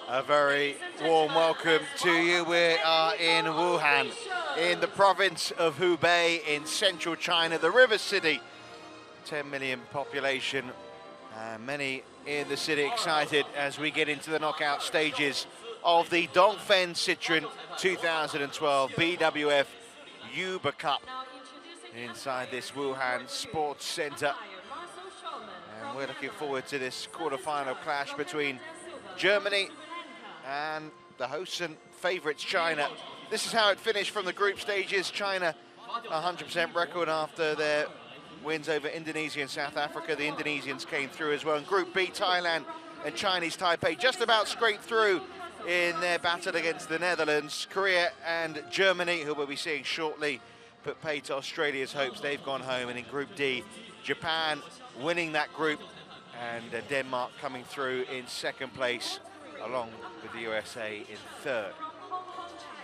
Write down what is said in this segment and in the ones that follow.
A very warm welcome to you. We are in Wuhan, in the province of Hubei in central China, the river city. 10 million population, many in the city excited as we get into the knockout stages of the Dongfeng Citroën 2012 BWF World Cup inside this Wuhan Sports Center. And we're looking forward to this quarterfinal clash between Germany and the hosts and favourites China. This is how it finished from the group stages. China 100% record after their wins over Indonesia and South Africa. The Indonesians came through as well. In Group B, Thailand and Chinese Taipei just about scraped through in their battle against the Netherlands. Korea and Germany, who we'll be seeing shortly, put pay to Australia's hopes. They've gone home. And in Group D, Japan winning that group, and Denmark coming through in second place, along with the USA in third.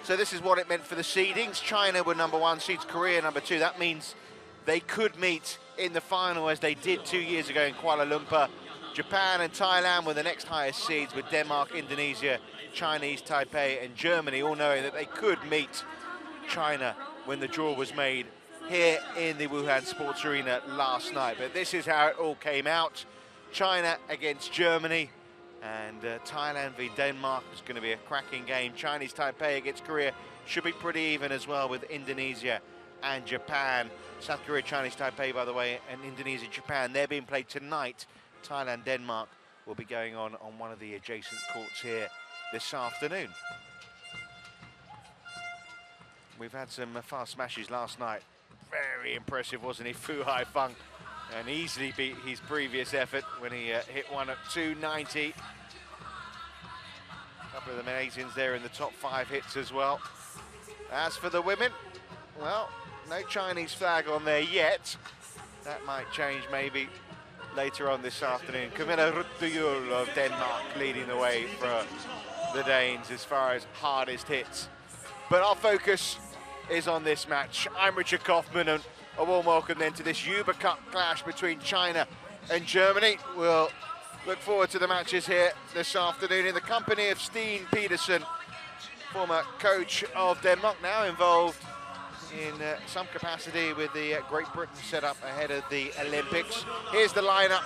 So this is what it meant for the seedings. China were number 1 seeds, Korea number 2. That means they could meet in the final as they did 2 years ago in Kuala Lumpur. Japan and Thailand were the next highest seeds, with Denmark, Indonesia, Chinese Taipei and Germany all knowing that they could meet China when the draw was made here in the Wuhan Sports Arena last night. But this is how it all came out. China against Germany, and Thailand v Denmark is going to be a cracking game. Chinese Taipei against Korea should be pretty even as well, with Indonesia and Japan. South Korea, Chinese Taipei, by the way, and Indonesia, Japan, they're being played tonight. Thailand, Denmark will be going on one of the adjacent courts here this afternoon. We've had some fast smashes last night. Very impressive, wasn't he? Fu Haifeng, and easily beat his previous effort when he hit one at 290. A couple of the Malaysians there in the top 5 hits as well. As for the women, well, no Chinese flag on there yet. That might change maybe later on this afternoon. Camilla Ruttejul of Denmark leading the way for the Danes as far as hardest hits. But our focus is on this match. I'm Richard Kaufman, and a warm welcome then to this World Cup clash between China and Germany. We'll look forward to the matches here this afternoon in the company of Steen Petersen, former coach of Denmark, now involved in some capacity with the Great Britain setup ahead of the Olympics. Here's the lineup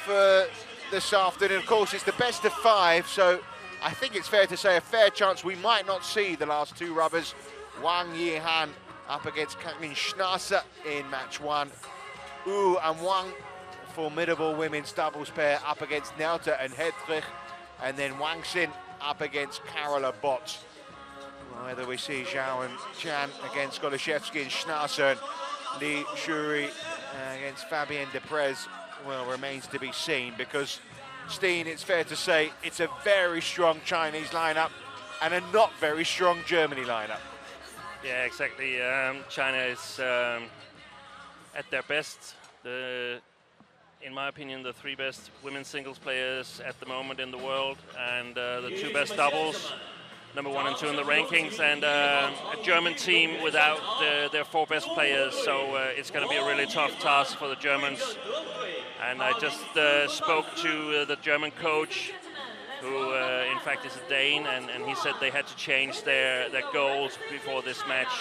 for this afternoon. Of course, it's the best of 5, so I think it's fair to say a fair chance we might not see the last 2 rubbers. Wang Yihan up against Karin Schnasser in match 1. Wu and Wang, formidable women's doubles pair, up against Nelta and Hedrich. And then Wang Xin up against Carola Bott. Whether we see Zhao and Chan against Goloszewski and Schnasser, and Li Shuri against Fabienne Deprez, well, remains to be seen, because Steen, it's fair to say, it's a very strong Chinese lineup and a not very strong Germany lineup. Yeah, exactly. China is at their best. In my opinion, the 3 best women's singles players at the moment in the world, and the 2 best doubles, number 1 and 2 in the rankings, and a German team without their 4 best players. So it's going to be a really tough task for the Germans. And I just spoke to the German coach, who in fact is a Dane, and he said they had to change their goals before this match.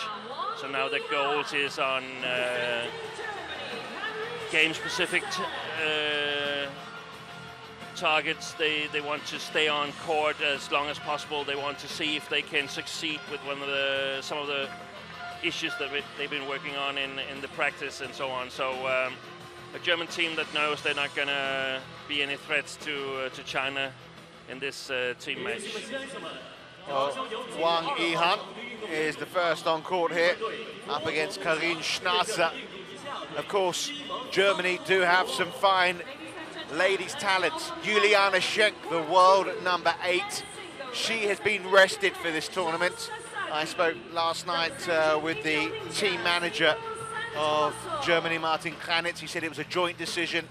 So now their goals is on game-specific targets. They want to stay on court as long as possible. They want to see if they can succeed with some of the issues that they've been working on in the practice and so on. So a German team that knows they're not going to be any threats to China in this team match. Well, Wang Yihan is the first on court here, up against Karin Schnasser. Of course, Germany do have some fine ladies' talents. Juliana Schenk, the world number 8. She has been rested for this tournament. I spoke last night with the team manager of Germany, Martin Kranitz. He said it was a joint decision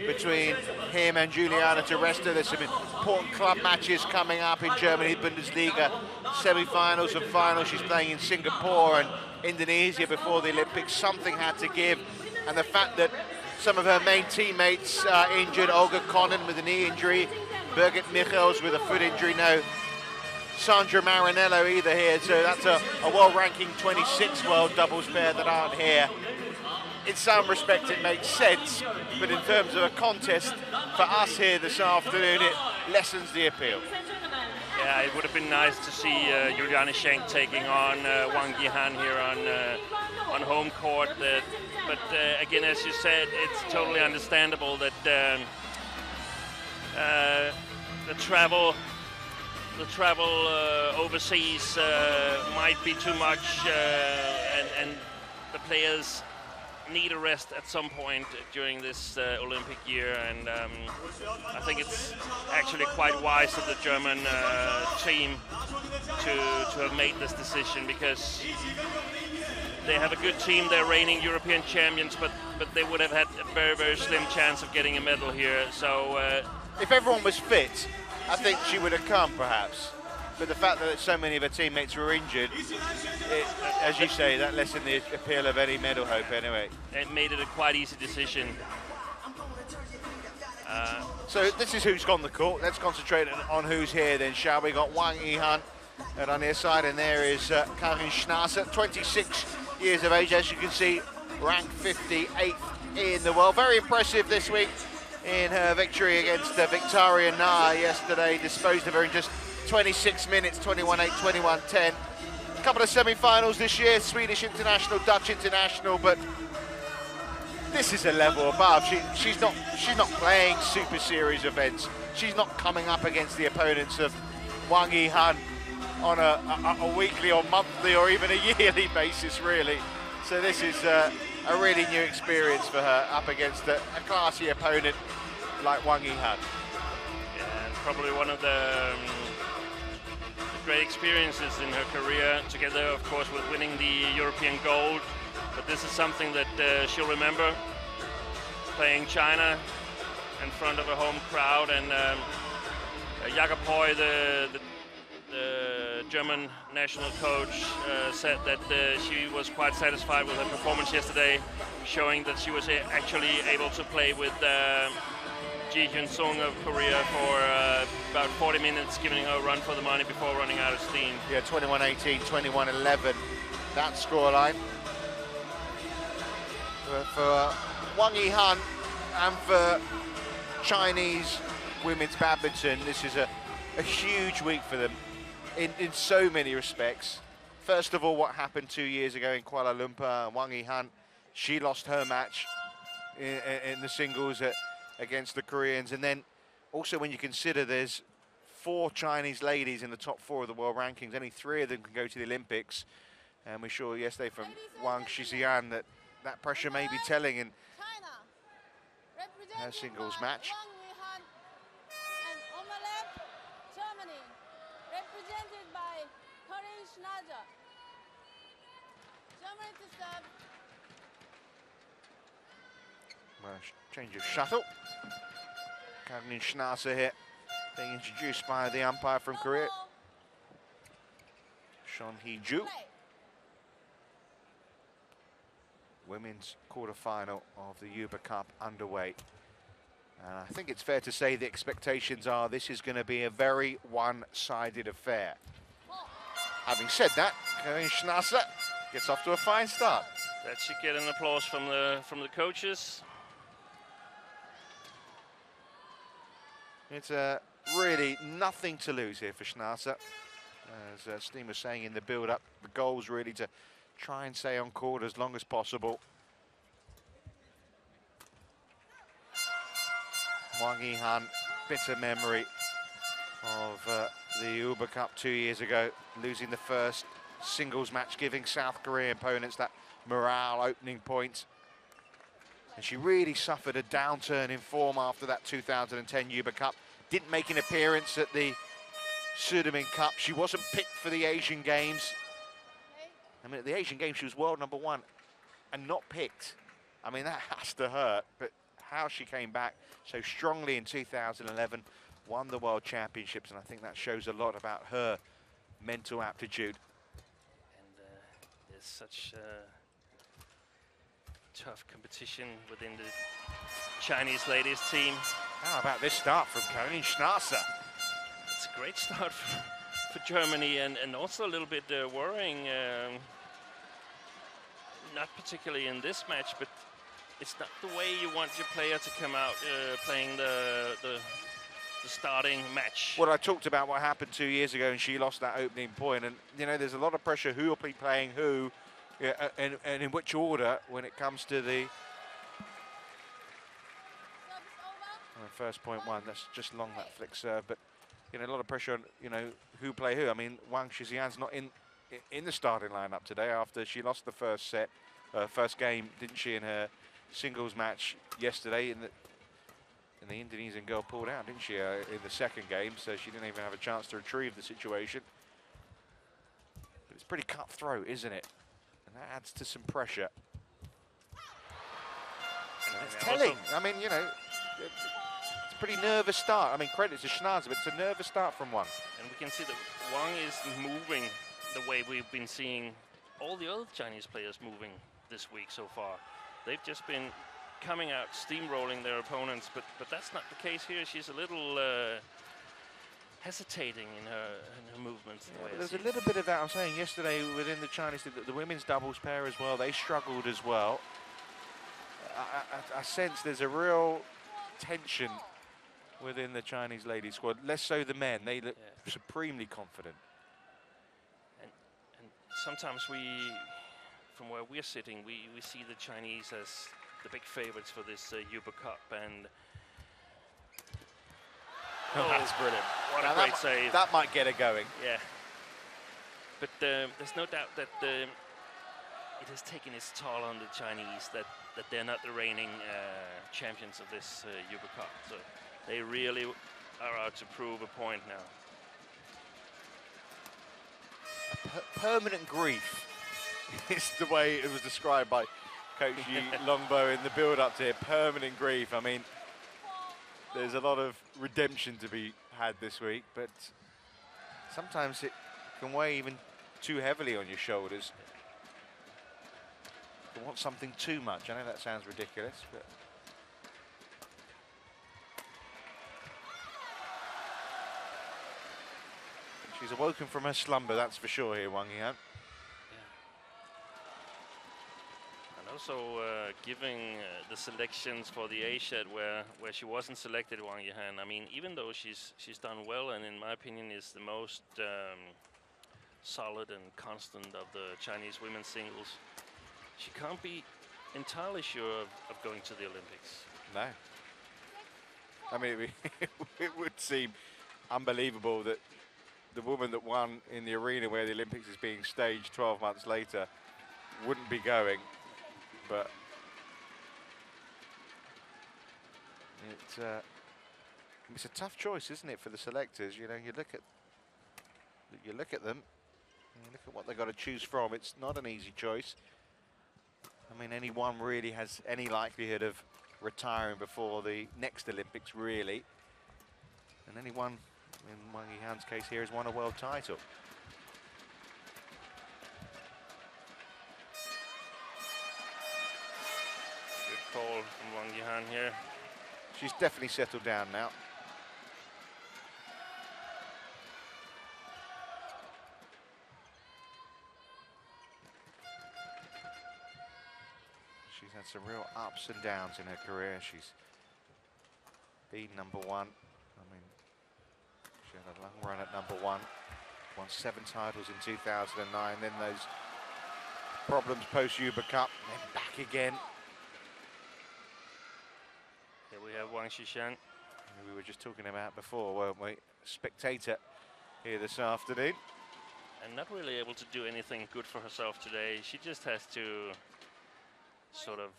between him and Juliana to rest her. There's some important club matches coming up in Germany, Bundesliga, semi-finals and finals. She's playing in Singapore and Indonesia before the Olympics. Something had to give, and the fact that some of her main teammates injured. Olga Konen with a knee injury, Birgit Michels with a foot injury. No Sandra Marinello either here, so that's a world ranking 26 world doubles pair that aren't here. In some respects it makes sense, but in terms of a contest for us here this afternoon, it lessens the appeal. Yeah, it would have been nice to see Juliane Schenk taking on Wang Yihan here on home court. But again, as you said, it's totally understandable that the travel overseas might be too much, and the players need a rest at some point during this Olympic year, and I think it's actually quite wise of the German team to have made this decision, because they have a good team. They're reigning European champions, but they would have had a very, very slim chance of getting a medal here. So if everyone was fit, I think she would have come perhaps. But the fact that so many of her teammates were injured, as you say, that lessened the appeal of any medal hope anyway. It made it a quite easy decision. So this is who's on the court. Let's concentrate on who's here then, shall we? Got Wang Yihan on their side, and there is Karin Schnasser, 26 years of age, as you can see, ranked 58th in the world. Very impressive this week in her victory against Victoria Na yesterday. Disposed of her in just 26 minutes, 21-8, 21-10. A couple of semi-finals this year, Swedish international, Dutch international, but this is a level above. She's not playing Super Series events. She's not coming up against the opponents of Wang Yihan on a weekly or monthly or even a yearly basis, really. So this is a really new experience for her, up against a classy opponent like Wang Yihan. Yeah, and probably one of the great experiences in her career, together of course with winning the European gold, but this is something that she'll remember, playing China in front of a home crowd. And Jakob Høy, the German national coach, said that she was quite satisfied with her performance yesterday, showing that she was actually able to play with Ji Hyun-sung of Korea for about 40 minutes, giving her a run for the money before running out of steam. Yeah, 21-18, 21-11, that scoreline. For Wang Yihan and for Chinese women's badminton, this is a huge week for them in so many respects. First of all, what happened 2 years ago in Kuala Lumpur, Wang Yihan, she lost her match in the singles against the Koreans. And then also when you consider there's 4 Chinese ladies in the top 4 of the world rankings, only 3 of them can go to the Olympics. And we saw yesterday from Wang Shixian that pressure may be telling in her singles match. Change of shuttle. Karin Schnasser here, being introduced by the umpire from Korea, Shon Hee-ju. Women's quarter-final of the Hubei Cup underway. And I think it's fair to say the expectations are this is going to be a very one-sided affair. Having said that, Karin Schnasser gets off to a fine start. That should get an applause from the coaches. It's really nothing to lose here for Schnasser. As Steen was saying in the build-up, the goal's really to try and stay on court as long as possible. Wang Yihan, bitter memory of the Hubei Cup 2 years ago, losing the first singles match, giving South Korean opponents that morale opening point. And she really suffered a downturn in form after that 2010 Hubei Cup. Didn't make an appearance at the Sudamin Cup. She wasn't picked for the Asian Games. I mean, at the Asian Games, she was world #1 and not picked. I mean, that has to hurt, but how she came back so strongly in 2011, won the World Championships, and I think that shows a lot about her mental aptitude. And there's such tough competition within the Chinese ladies team. How about this start from Caroline Schnarzer? It's a great start for Germany, and also a little bit worrying. Not particularly in this match, but it's not the way you want your player to come out playing the starting match. Well, I talked about what happened 2 years ago, and she lost that opening point. And you know, there's a lot of pressure. Who will be playing who, and in which order when it comes to the first point one. That's just long, that flick serve, but you know, a lot of pressure on, you know, who play who. I mean, Wang Shixian's not in the starting lineup today after she lost the first set, first game, didn't she, in her singles match yesterday? And the Indonesian girl pulled out, didn't she, in the second game? So she didn't even have a chance to retrieve the situation. But it's pretty cutthroat, isn't it? And that adds to some pressure. And it's telling. I mean, you know, it's a pretty nervous start. I mean, credit to Schnarzer, but it's a nervous start from Wang. And we can see that Wang is moving the way we've been seeing all the other Chinese players moving this week so far. They've just been coming out, steamrolling their opponents, but that's not the case here. She's a little hesitating in her movements. Yeah, there's a little bit of that. I'm saying yesterday within the Chinese, the women's doubles pair as well, they struggled as well. I sense there's a real tension within the Chinese ladies squad. Less so the men. They look supremely confident. And sometimes from where we're sitting, we see the Chinese as the big favorites for this Hubei Cup, and that's brilliant. What a great save. That might get her going. Yeah. But there's no doubt that it has taken its toll on the Chinese that they're not the reigning champions of this Hubei Cup. So they really are out to prove a point now. Permanent grief is the way it was described by Coach Yi Longbo in the build-up to it. Permanent grief. I mean, there's a lot of redemption to be had this week, but sometimes it can weigh even too heavily on your shoulders. You want something too much. I know that sounds ridiculous, but she's awoken from her slumber, that's for sure here, Wang Yihan. Also giving the selections for the A-shed where she wasn't selected, Wang Yihan. I mean, even though she's done well, and in my opinion is the most solid and constant of the Chinese women's singles, she can't be entirely sure of going to the Olympics. No. I mean, it would seem unbelievable that the woman that won in the arena where the Olympics is being staged 12 months later wouldn't be going. But it's a tough choice, isn't it, for the selectors? You know, you look at them, you look at what they've got to choose from. It's not an easy choice. I mean, any one really has any likelihood of retiring before the next Olympics, really. And any one, in Wang Yihan's case here, has won a world title. Call from Wang Yihan here. She's definitely settled down now. She's had some real ups and downs in her career. She's been number one. I mean, she had a long run at number one. Won 7 titles in 2009. Then those problems post-Hubei Cup. And then back again. Here we have Wang Shixian. We were just talking about before, weren't we? Spectator here this afternoon. And not really able to do anything good for herself today. She just has to sort of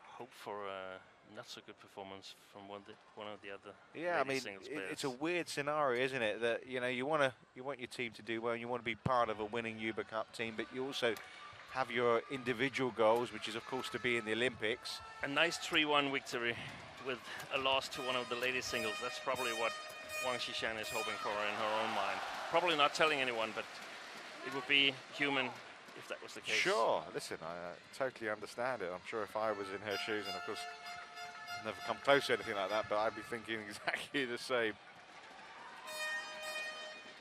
hope for a not so good performance from one of the other. Yeah, I mean, it's a weird scenario, isn't it? That, you know, you want your team to do well, and you want to be part of a winning Hubei Cup team, but you also have your individual goals, which is of course to be in the Olympics. A nice 3-1 victory with a loss to one of the ladies singles. That's probably what Wang Shixian is hoping for in her own mind. Probably not telling anyone, but it would be human if that was the case. Sure, listen, I totally understand it. I'm sure if I was in her shoes, and of course never come close to anything like that, but I'd be thinking exactly the same.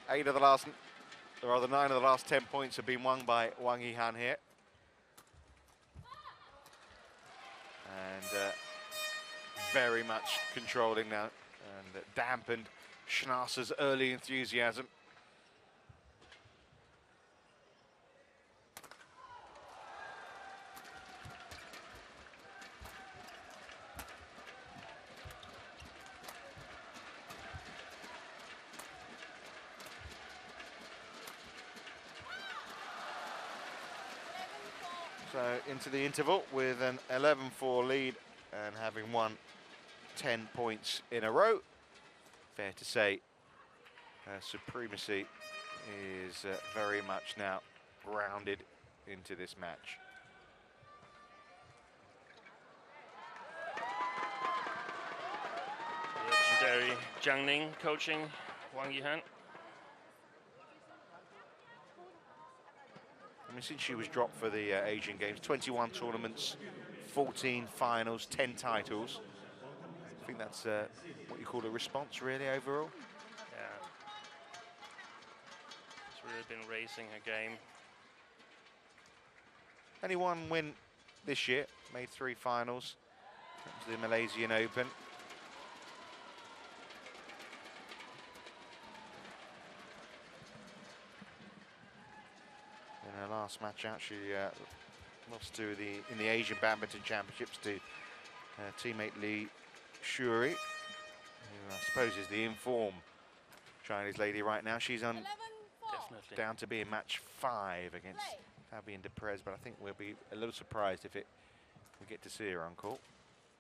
9 of the last 10 points have been won by Wang Yihan here. And very much controlling now, and dampened Schnasser's early enthusiasm. So into the interval with an 11-4 lead and having won 10 points in a row. Fair to say, supremacy is very much now grounded into this match. Legendary Jiang Ning coaching Wang Yihan. I mean, since she was dropped for the Asian Games, 21 tournaments, 14 finals, 10 titles. I think that's what you call a response, really, overall. Yeah. She's really been raising her game. Only one win this year, made 3 finals. That was the Malaysian Open. In her last match out, she lost in the Asian Badminton Championships to teammate Li Shuri, who I suppose is the in-form Chinese lady right now. She's on Definitely down to be in match 5 against Fabienne Deprez, but I think we'll be a little surprised if we get to see her on court.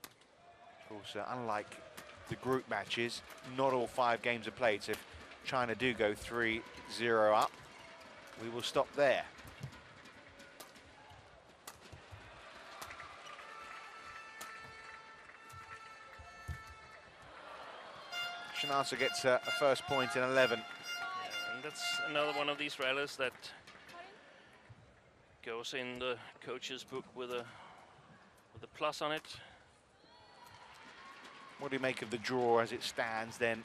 Of course, unlike the group matches, not all 5 games are played, so if China do go 3-0 up, we will stop there. Schnasser gets a first point in 11. Yeah, and that's another one of these rallies that goes in the coach's book with a plus on it. What do you make of the draw as it stands then?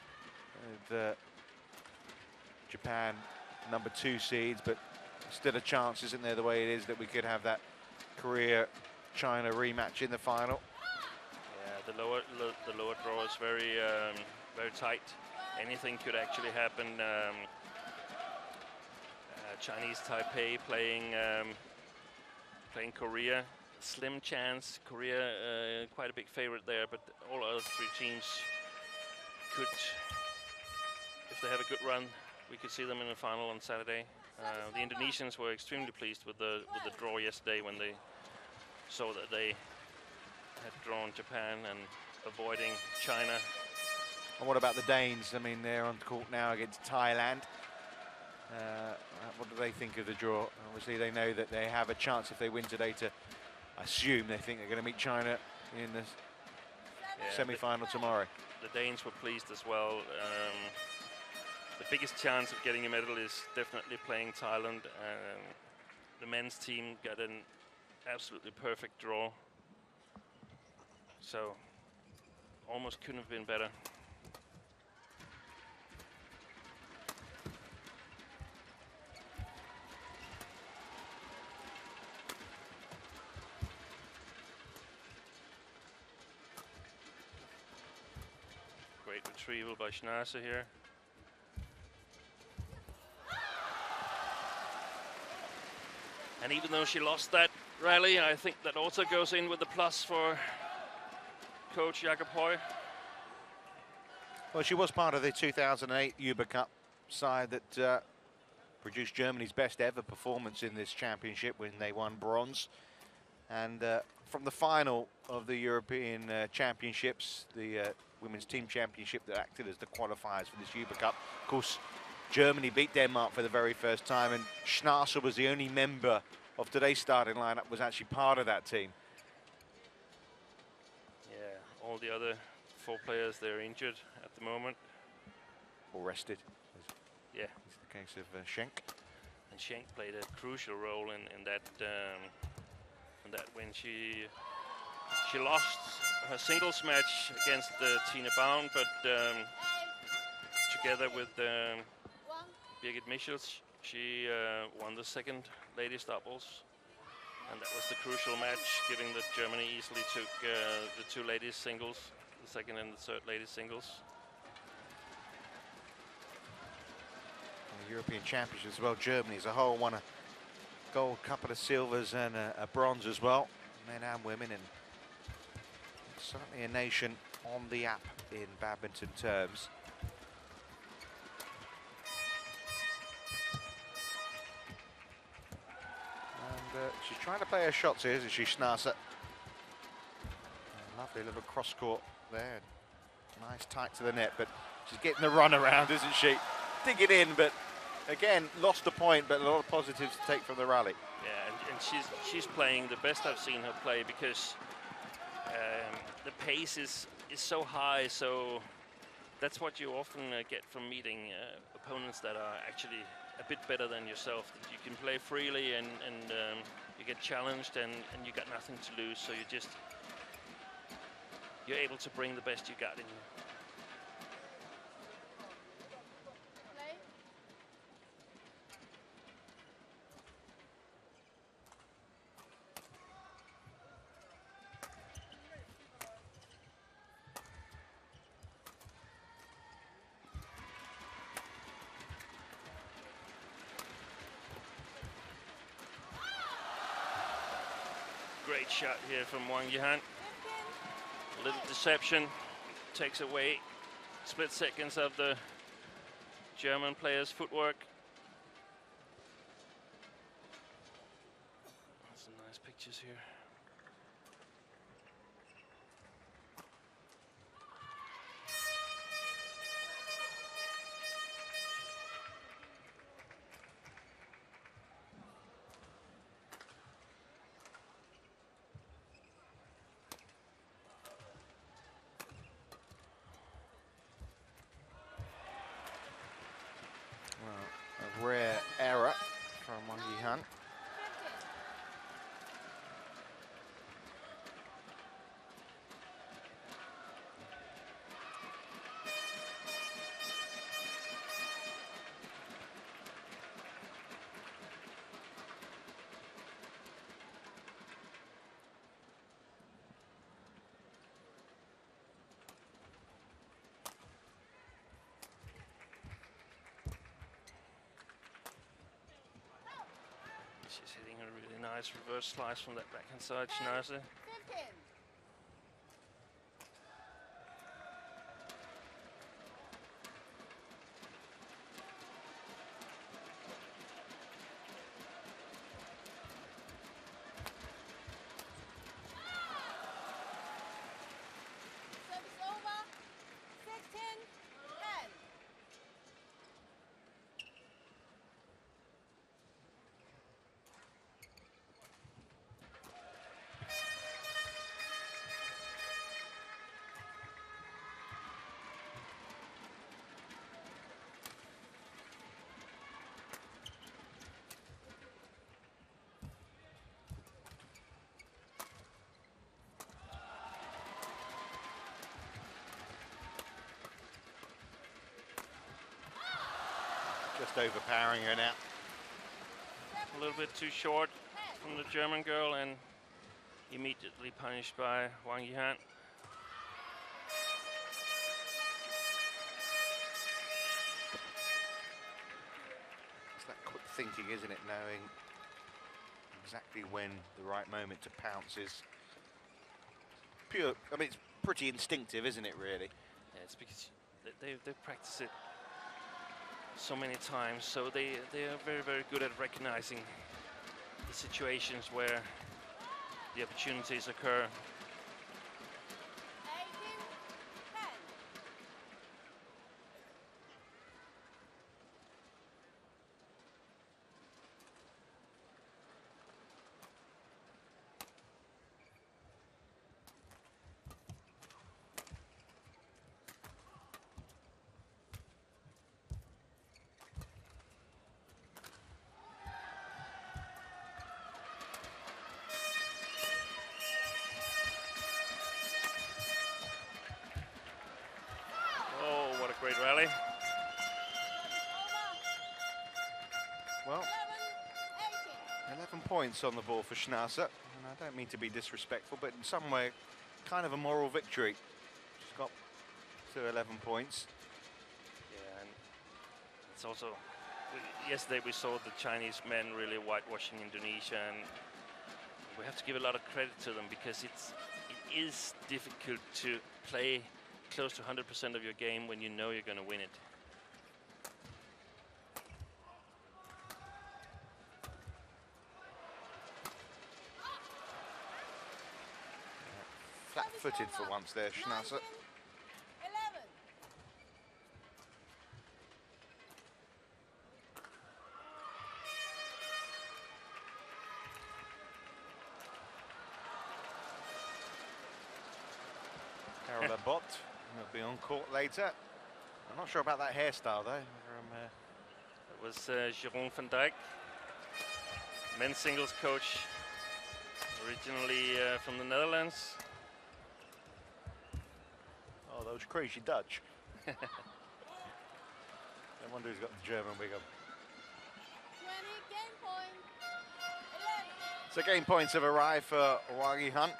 Japan #2 seeds, but still a chance, isn't there, the way it is, that we could have that Korea-China rematch in the final? Yeah, the lower draw is very very tight. Anything could actually happen. Chinese Taipei playing Korea. Slim chance. Korea quite a big favorite there, but all other 3 teams could, if they have a good run, we could see them in the final on Saturday. The Indonesians were extremely pleased with the draw yesterday when they saw that they had drawn Japan and avoiding China. And what about the Danes? I mean, they're on court now against Thailand. What do they think of the draw? Obviously, they know that they have a chance if they win today to assume they think they're going to meet China in the semi-final tomorrow. The Danes were pleased as well. The biggest chance of getting a medal is definitely playing Thailand. The men's team got an absolutely perfect draw. So, almost couldn't have been better. Great retrieval by Schnasser here. And even though she lost that rally, I think that also goes in with the plus for coach Jakob Høy. Well, she was part of the 2008 Hubei Cup side that produced Germany's best ever performance in this championship when they won bronze. And from the final of the European Championships, the Women's Team Championship that acted as the qualifiers for this Hubei Cup, of course, Germany beat Denmark for the very first time, and Schnasser was the only member of today's starting lineup was actually part of that team. Yeah, all the other 4 players, they're injured at the moment. Or rested. Yeah. It's the case of Schenk. And Schenk played a crucial role in that win. She lost her singles match against Tina Baum, but together with Birgit Michels, she won the second ladies doubles, and that was the crucial match, given that Germany easily took the two ladies singles, the second and the third ladies singles. The European Championships as well, Germany as a whole won a gold, couple of silvers and a bronze as well, men and women, and certainly a nation on the app in badminton terms. And she's trying to play her shots here, isn't she, Schnarser? Lovely little cross court there. Nice tight to the net, but she's getting the run around, isn't she? Dig it in, but again, lost the point, but a lot of positives to take from the rally. Yeah, and she's playing the best I've seen her play, because the pace is so high, so that's what you often get from meeting opponents that are actually a bit better than yourself. That you can play freely and you get challenged and you got nothing to lose, so you're able to bring the best you got in you. Great shot here from Wang Yihan. A little deception, takes away split seconds of the German player's footwork. Some nice pictures here. A rare error from Wang Yihan. She's hitting a really nice reverse slice from that backhand side, Schnarser. Just overpowering her now. A little bit too short from the German girl and immediately punished by Wang Yihan. It's that quick thinking, isn't it? Knowing exactly when the right moment to pounce is pure. I mean, it's pretty instinctive, isn't it, really? Yeah, it's because they practice it so many times, so they are very, very good at recognizing the situations where the opportunities occur. 11 points on the board for Schnauzer. And I don't mean to be disrespectful, but in some way, kind of a moral victory. She's got to 11 points. Yeah, and it's also, yesterday we saw the Chinese men really whitewashing Indonesia, and we have to give a lot of credit to them, because it is difficult to play close to 100% of your game when you know you're going to win it. Flat-footed for once there, Schnauzer. Carola Bott will be on court later. I'm not sure about that hairstyle though. It was Citroën van Dijk, men's singles coach, originally from the Netherlands. Oh, those crazy Dutch. I wonder who's got the German wig on. 20 game point. 11. So game points have arrived for Wang Yihan.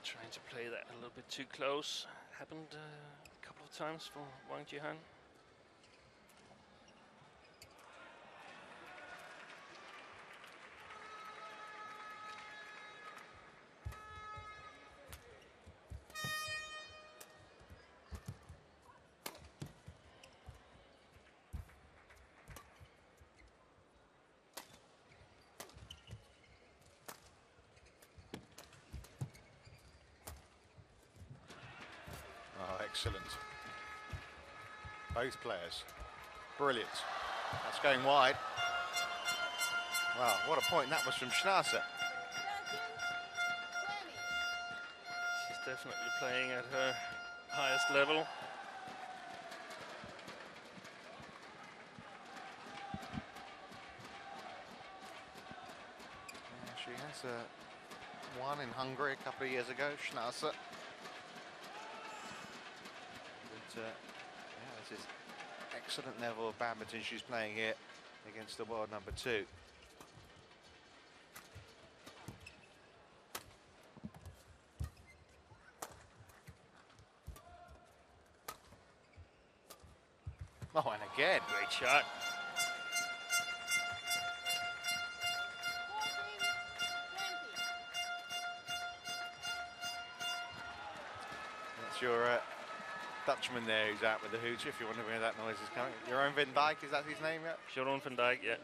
Trying to play that a little bit too close. Happened a couple of times for Wang Yihan. Oh, excellent. Both players. Brilliant. That's going wide. Wow, what a point that was from Schnauzer. 13, 20. She's definitely playing at her highest level. Yeah, she has won in Hungary a couple of years ago, Schnauzer. But yeah, this is excellent level of badminton she's playing here against the world number 2. Oh, and again. Great shot. 14, 20. That's your Dutchman there who's out with the hooter, if you're wondering where that noise is coming. Your own Van Dijk, is that his name yet? Citroën van Dijk, yeah.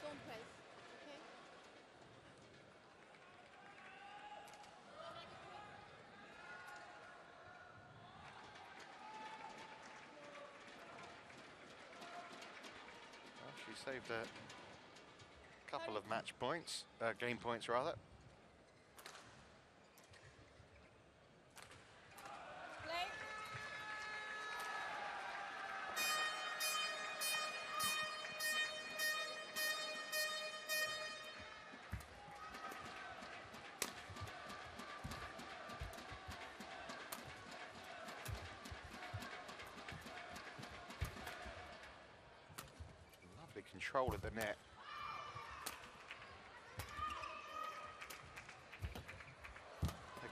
Don't press. Okay. Well, she saved a couple of match points, game points rather. Play. Lovely control of the net.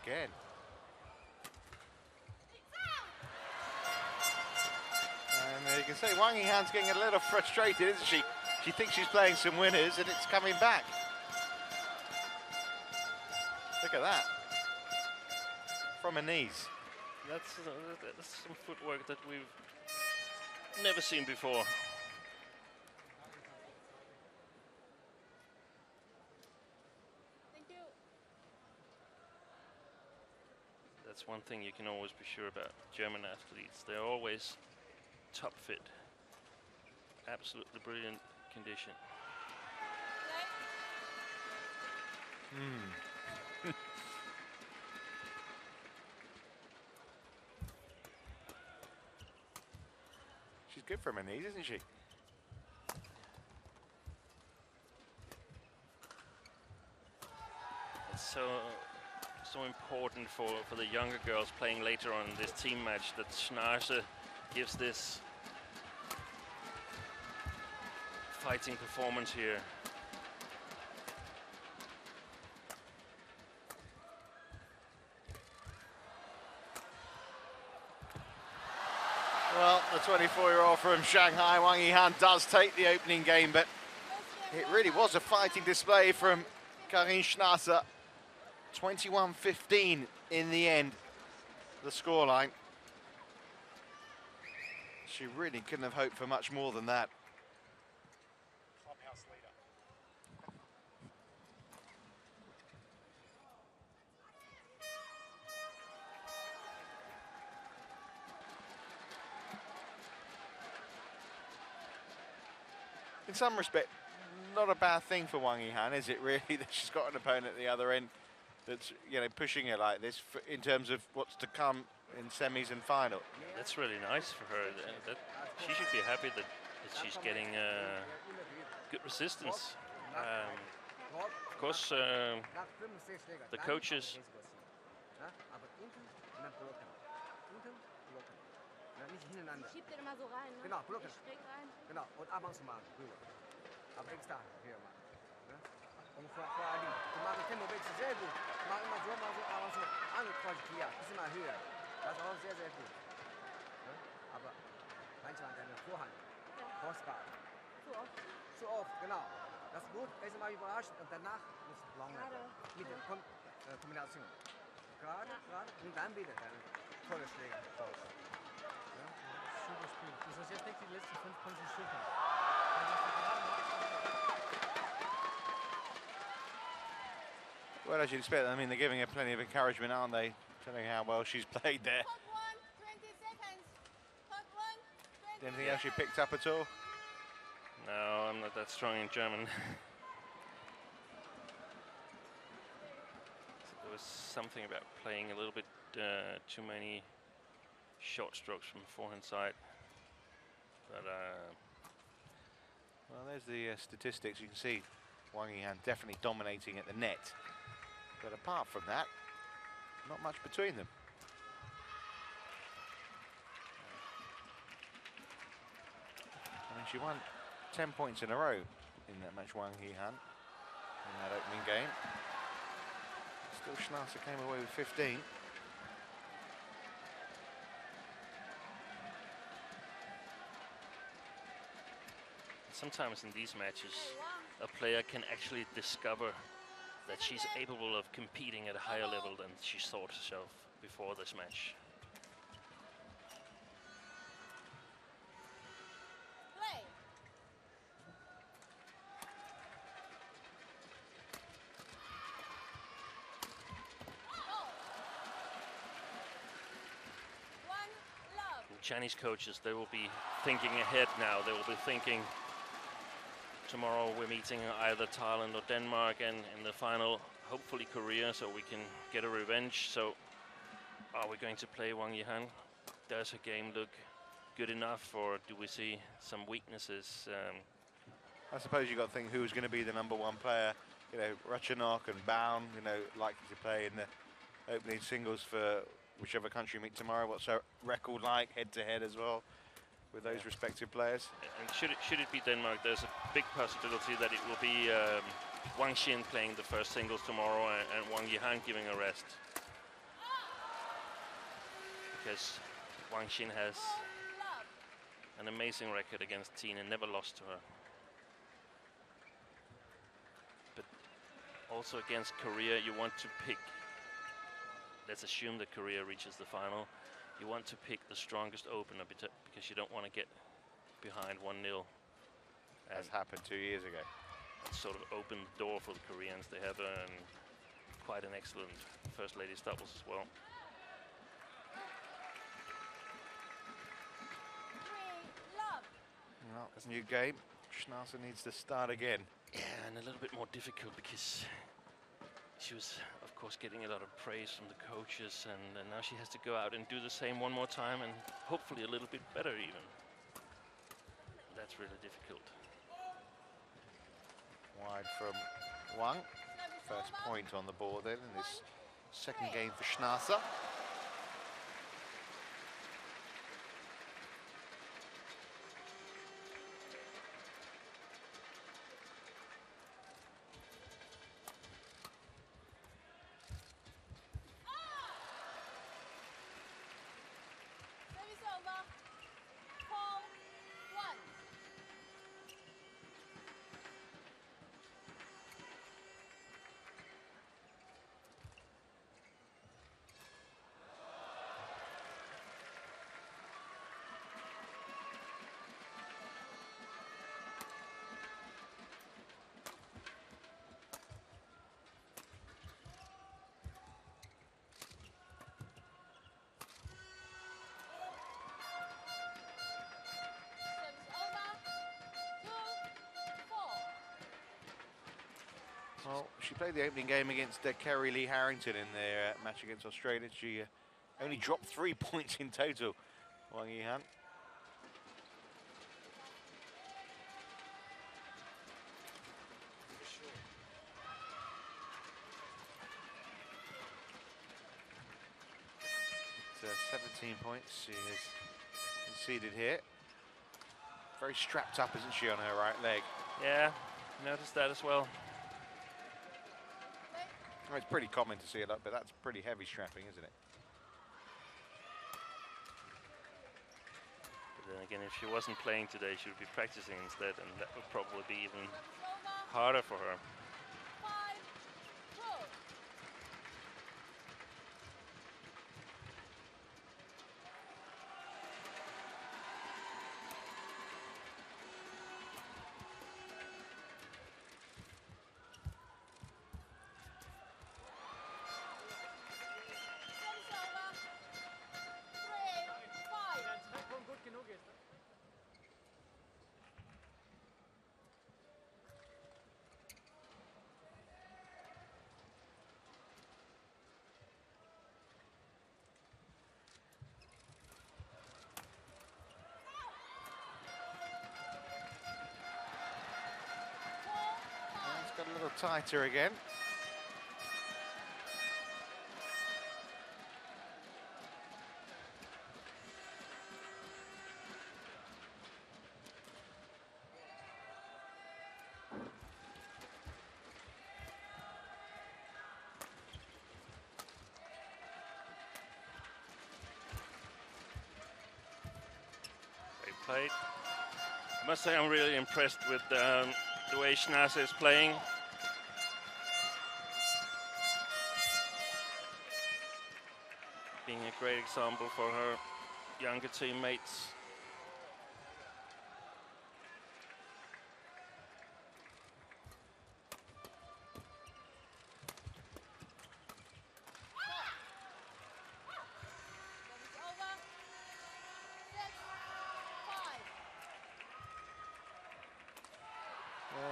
Again. And you can say Wang Yihan's getting a little frustrated, isn't she? She thinks she's playing some winners and it's coming back. Look at that. From her knees. That's some footwork that we've never seen before. Thank you. That's one thing you can always be sure about German athletes. They're always top fit. Absolutely brilliant condition. Play. good for her knees, isn't she? It's so important for the younger girls playing later on in this team match that Schnaase gives this fighting performance here. Well, the 24-year-old from Shanghai, Wang Yihan, does take the opening game, but it really was a fighting display from Karin Schnaase. 21-15 in the end, the scoreline. She really couldn't have hoped for much more than that. Clubhouse leader. In some respect, not a bad thing for Wang Yihan, is it really, that she's got an opponent at the other end that's, you know, pushing her like this in terms of what's to come in semis and final. That's really nice for her. She should be happy that she's getting good resistance. Of course, the coaches Schiebt den immer so rein, ne? Genau, blocken. Ich spring rein. Genau, und ab und zu mal rüber. Aber extra hier mal. Ne? Und vor allem, du machst Tempo-Wechsel sehr gut. Mach immer so, ab und zu angekreuzt hier. Bisschen mal höher. Das ist auch sehr, sehr gut. Ne? Aber manchmal deine Vorhand. Crossbar. Zu oft. Zu oft, genau. Das ist gut, erstmal überraschen und danach muss lang mit der Kombination. Gerade, und dann wieder dann tolle Schläge. Super Spiel. Du sollst jetzt nicht die letzten 5 konzentrieren. Well, as you'd expect, I mean, they're giving her plenty of encouragement, aren't they? Telling her how well she's played there. Clock 1, 20 seconds. Clock 1, 20 Anything else you picked up at all? No, I'm not that strong in German. There was something about playing a little bit too many short strokes from the forehand side. But well, there's the statistics. You can see Wang Yihan definitely dominating at the net. But apart from that, not much between them. I mean, she won 10 points in a row in that match, Wang Yihan, in that opening game. Still, Schnaase came away with 15. sometimes in these matches, a player can actually discover that she's capable of competing at a higher level than she thought herself before this match. Play. One love. Chinese coaches, they will be thinking ahead now. They will be thinking, tomorrow we're meeting either Thailand or Denmark, and in the final, hopefully Korea, so we can get a revenge. So are we going to play Wang Yihan? Does her game look good enough, or do we see some weaknesses? I suppose you've got to think who's going to be the #1 player. You know, Ratchanok and Baum, you know, likely to play in the opening singles for whichever country you meet tomorrow. What's her record like head-to-head as well with those respective players? And should it be Denmark, there's a big possibility that it will be Wang Xin playing the first singles tomorrow and Wang Yihan giving a rest. Because Wang Xin has Love. an amazing record against Tina, never lost to her. But also against Korea, you want to pick, let's assume that Korea reaches the final, you want to pick the strongest opener because you don't want to get behind 1-0. As happened 2 years ago. And sort of open the door for the Koreans. They have quite an excellent first ladies doubles as well. 3 love. Well, new game. Schnaase needs to start again. Yeah, and a little bit more difficult because she was, of course, getting a lot of praise from the coaches, and now she has to go out and do the same one more time, and hopefully a little bit better even. that's really difficult. Wide from Wang. First point on the board then in this second game for Schnarzer. Service over. 4-1. Service over. 2-4. Well, she played the opening game against Kerry Lee Harrington in their match against Australia. She only dropped 3 points in total, Wang Yihan. It's 17 points she has conceded here. Very strapped up, isn't she, on her right leg? Yeah, noticed that as well. Well, it's pretty common to see it up, but that's pretty heavy strapping, isn't it? But then again, if she wasn't playing today, she would be practicing instead, and that would probably be even harder for her. 5-2. Service over. 3-5. Wenn ein Zeitpunkt gut genug ist. Ne? And it's got a little tighter again. Great played. I must say I'm really impressed with the way Schnarzer is playing. Being a great example for her younger teammates. Service over. 6-5.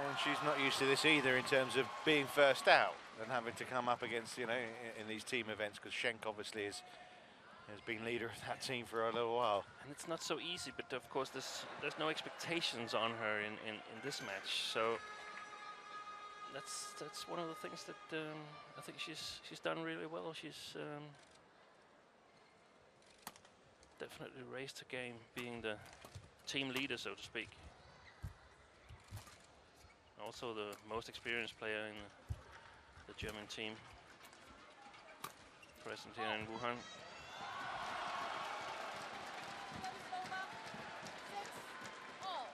And she's not used to this either in terms of being first out and having to come up against, you know, in these team events, because Schenk obviously has been leader of that team for a little while. And it's not so easy, but of course there's no expectations on her in this match. So that's one of the things that I think she's done really well. She's definitely raised her game, being the team leader, so to speak. Also the most experienced player in the German team, present here in Wuhan. Service over. 6-all.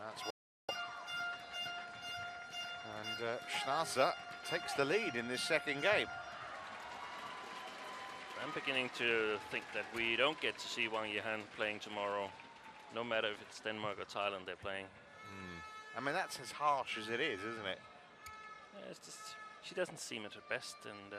That's and Schnarzer takes the lead in this second game. I'm beginning to think that we don't get to see Wang Yihan playing tomorrow, no matter if it's Denmark or Thailand they're playing. I mean, that's as harsh as it is, isn't it? Yeah, it's just she doesn't seem at her best, and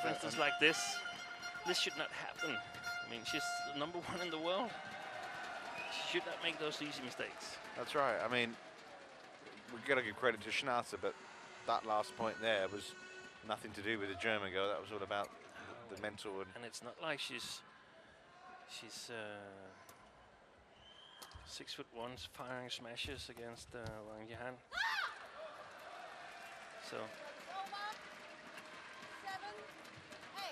for instance, like this should not happen. I mean, she's #1 in the world. She should not make those easy mistakes. That's right. I mean, we've got to give credit to Schnatter, but that last point there was nothing to do with the German girl. That was all about the mental. And it's not like she's 6'1", firing smashes against Wang Yihan. So. Over. 7, 8.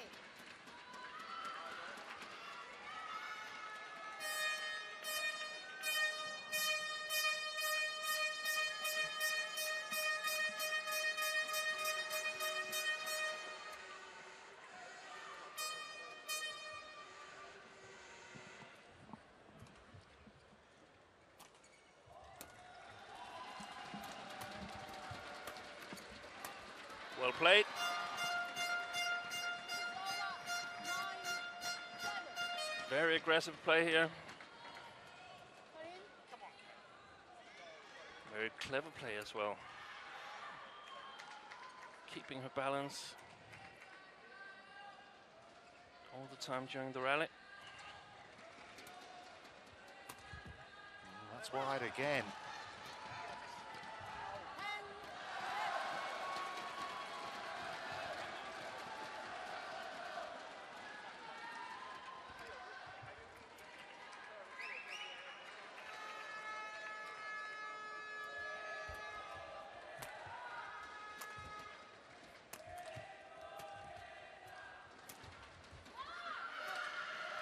Well played. Very aggressive play here. Very clever play as well. Keeping her balance all the time during the rally. That's wide again.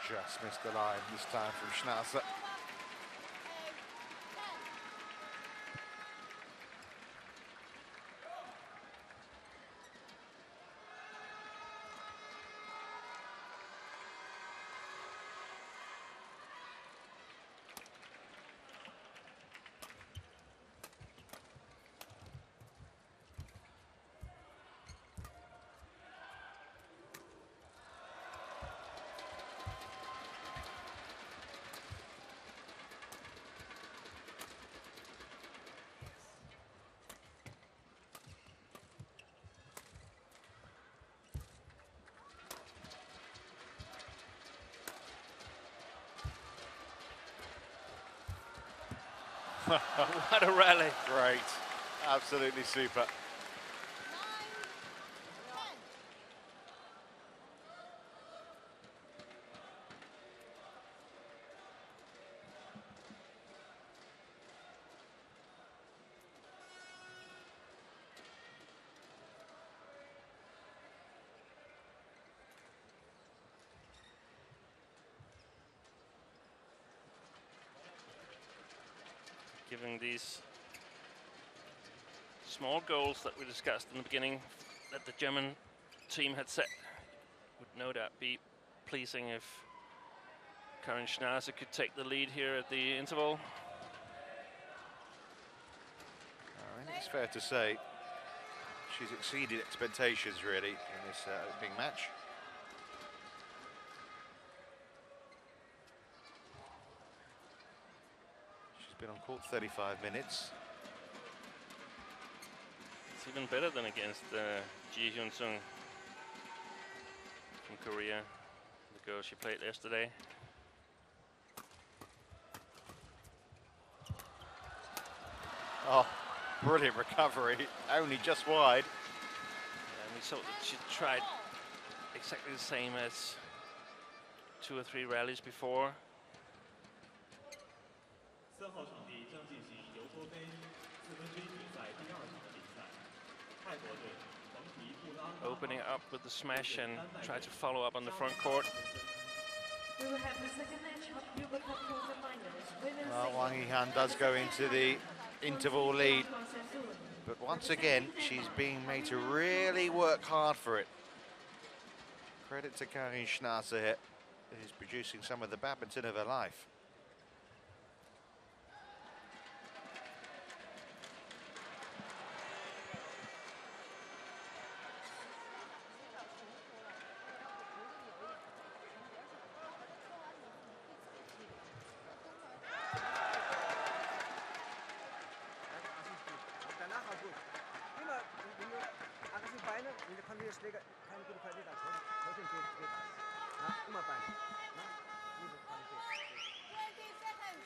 Just missed the line this time from Schnatter. What a rally. Great. Absolutely super. 9, 10. Giving these small goals that we discussed in the beginning that the German team had set would no doubt be pleasing if Karin Schnatter could take the lead here at the interval. I think it's fair to say she's exceeded expectations really in this opening match. Been on court 35 minutes. It's even better than against Ji Hyun-sung from Korea, the girl she played yesterday. Oh, brilliant recovery, only just wide. And we saw that she tried exactly the same as 2 or 3 rallies before. Opening up with the smash and try to follow up on the front court. We will have the second match of Hubei Province women's Well, Wang Yihan does go into the interval lead, but once again, she's being made to really work hard for it. Credit to Karin Schnatter here, who's producing some of the badminton of her life. 这是那个看你快点打球，球点给打，啊，那么办，那你不快点。 20 seconds.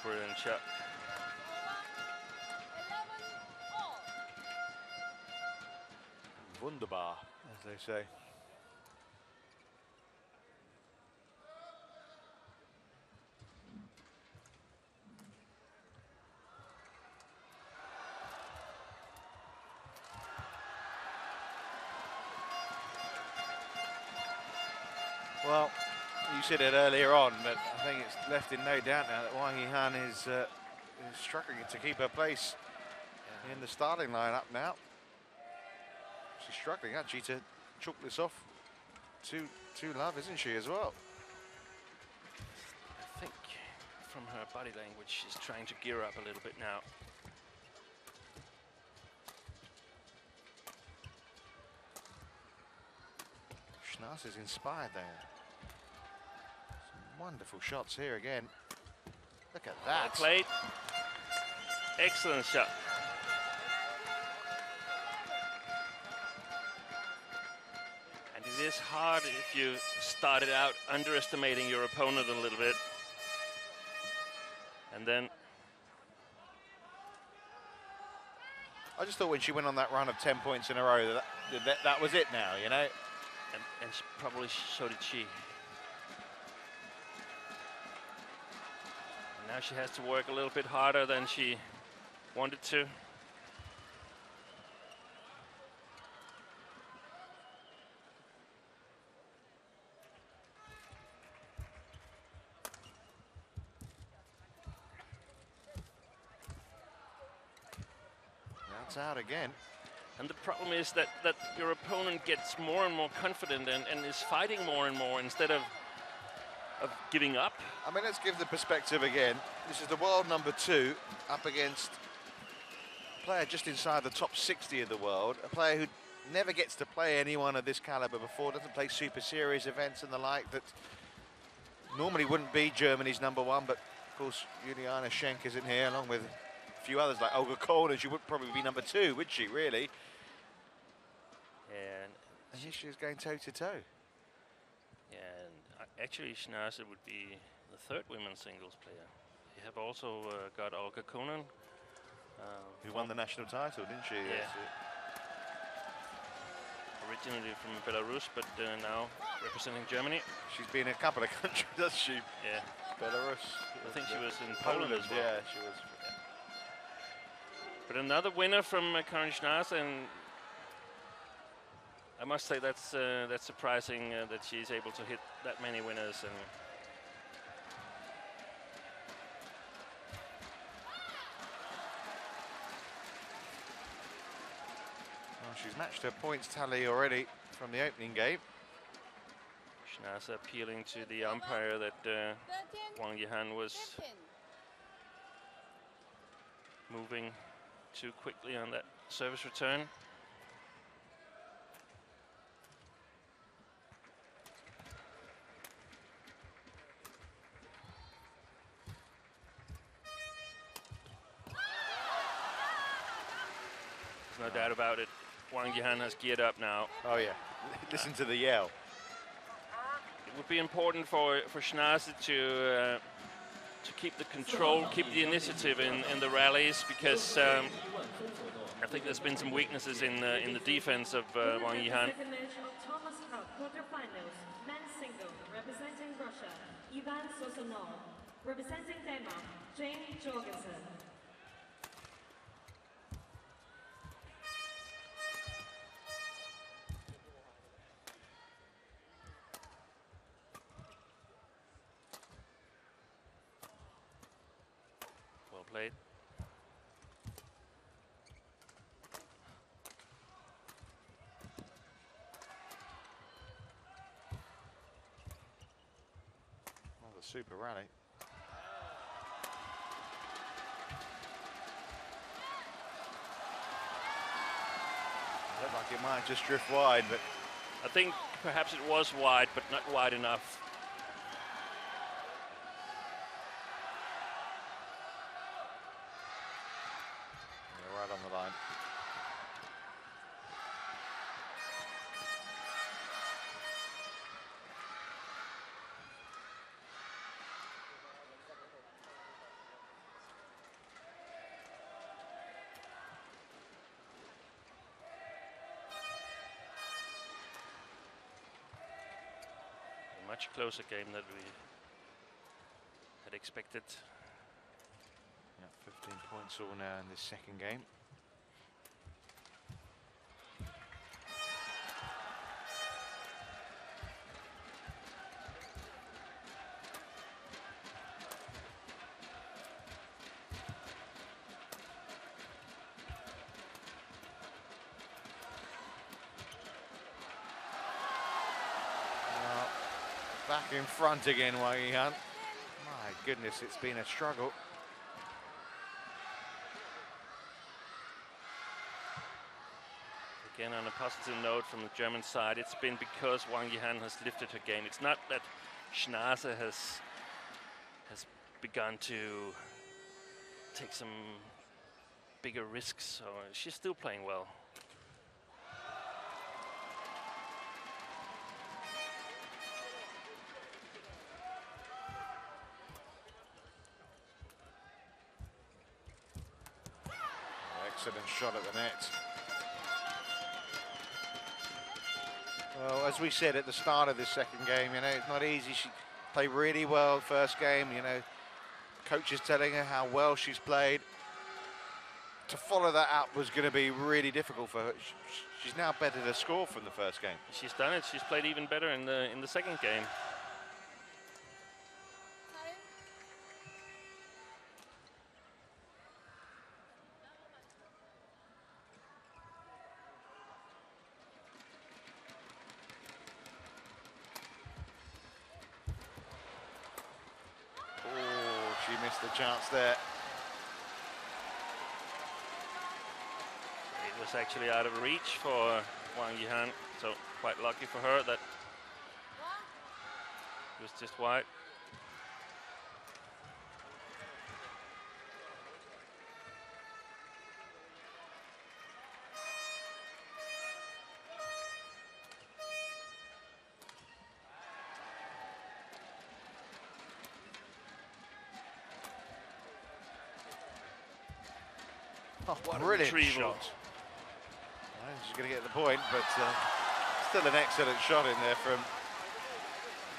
Brilliant shot. 11-all. Wunderbar, as they say. Well, you said it earlier on, but I think it's left in no doubt now that Wang Yihan is struggling to keep her place in the starting lineup now. She's struggling actually to chalk this off to love, isn't she, as well? I think from her body language, she's trying to gear up a little bit now. Schnaas is inspired there. Some wonderful shots here again. Look at that. Well played. Excellent shot. And it is hard if you started out underestimating your opponent a little bit. And then I just thought when she went on that run of 10 points in a row that was it now, you know. and probably so did she. And now she has to work a little bit harder than she wanted to. That's out again. And the problem is that your opponent gets more and more confident and is fighting more and more instead of giving up. I mean, let's give the perspective again. This is the world number 2 up against a player just inside the top 60 of the world, a player who never gets to play anyone of this caliber before, doesn't play Super Series events and the like, that normally wouldn't be Germany's number 1, but of course Juliana Schenk is in here along with a few others like Olga Kohn, and she would probably be number 2, would she, really? And here she is going toe-to-toe. And actually Schnaas would be the 3rd women's singles player. You have also got Olga Kohn, who won the national title, didn't she? Yeah. Originally from Belarus, but now representing Germany. She's been in a couple of countries, doesn't she? Yeah. Belarus. I think she was in Poland as well. Yeah, she was. Yeah. But another winner from Karin Schnaas, and I must say that's surprising that she's able to hit that many winners. And well, she's matched her points tally already from the opening game. Schnaas appealing to the umpire that Wang Yihan was 15. moving too quickly on that service return. There's no doubt about it. Wang Yihan has geared up now. Oh yeah, listen to the yell. It would be important for Schnaas to keep the control, keep the initiative in the rallies, because I think there's been some weaknesses in the defense of Wang Yihan. Second match of Thomas Cup quarterfinals, men's single, representing Russia, Ivan Sosonov. Representing Denmark, Jane Jorgensen. Well played. Another super rally. Looked like it might just drift wide, but I think perhaps it was wide, but not wide enough. yeah, right on the line. A much closer game than we had expected. Yeah, 15 points all now in this second game. Back in front again, Wang Yihan. My goodness, it's been a struggle. Again, on a positive note from the German side, it's been because Wang Yihan has lifted her game. It's not that Schnaase has begun to take some bigger risks, so she's still playing well. Excellent shot at the net. Well, as we said at the start of this second game, you know, it's not easy. She played really well first game, you know. Coach is telling her how well she's played. To follow that up was going to be really difficult for her. She's now bettered her score from the first game. She's done it. She's played even better in the second game. Oh, she missed the chance there. It was actually out of reach for Wang Yihan, so quite lucky for her that it was just wide. Oh, What a brilliant retrieval. shot. Well, she's going to get the point, but still an excellent shot in there from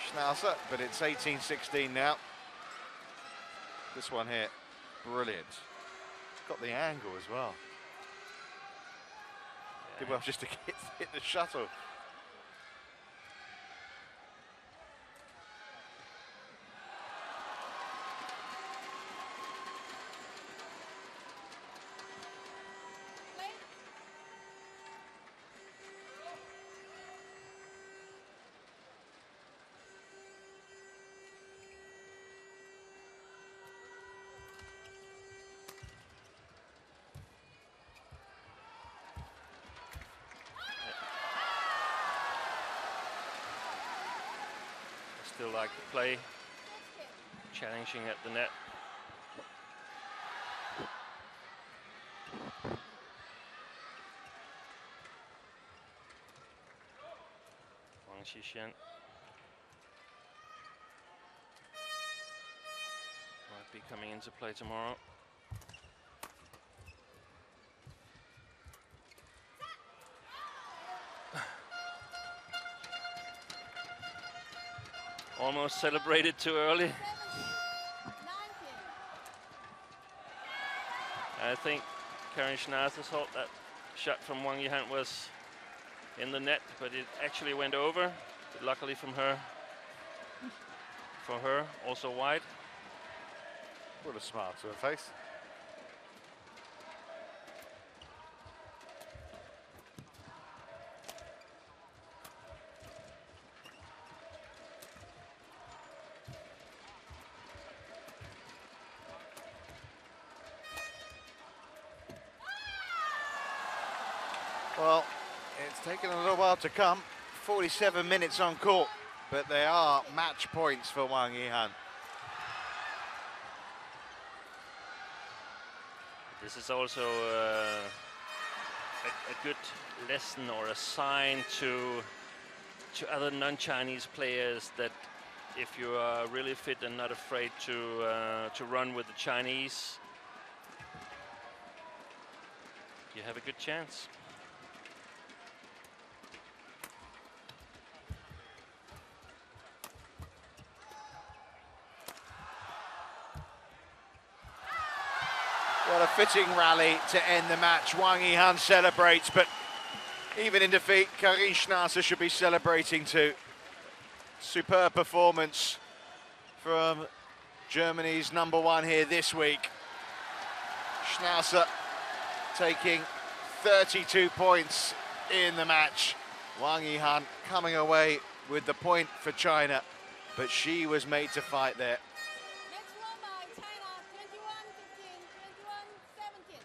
Schnaase, but it's 18-16 now. This one here, brilliant. Got the angle as well. Did well just to hit the shuttle. Still like to play, challenging at the net. Wang Xishan might be coming into play tomorrow. Almost celebrated too early. I think Karin Schnazer thought that shot from Wang Yihan was in the net, but it actually went over. But luckily for her, also wide. What a smile to her face. Well, it's taken a little while to come. 47 minutes on court, but they are match points for Wang Yihan. This is also a good lesson or a sign to other non-Chinese players that if you are really fit and not afraid to run with the Chinese, you have a good chance. What a fitting rally to end the match. Wang Yihan celebrates, but even in defeat, Karin Schnazer should be celebrating too. Superb performance from Germany's #1 here this week. Schnazer taking 32 points in the match. Wang Yihan coming away with the point for China, but she was made to fight there. Next one by China, 21-15, 21-17.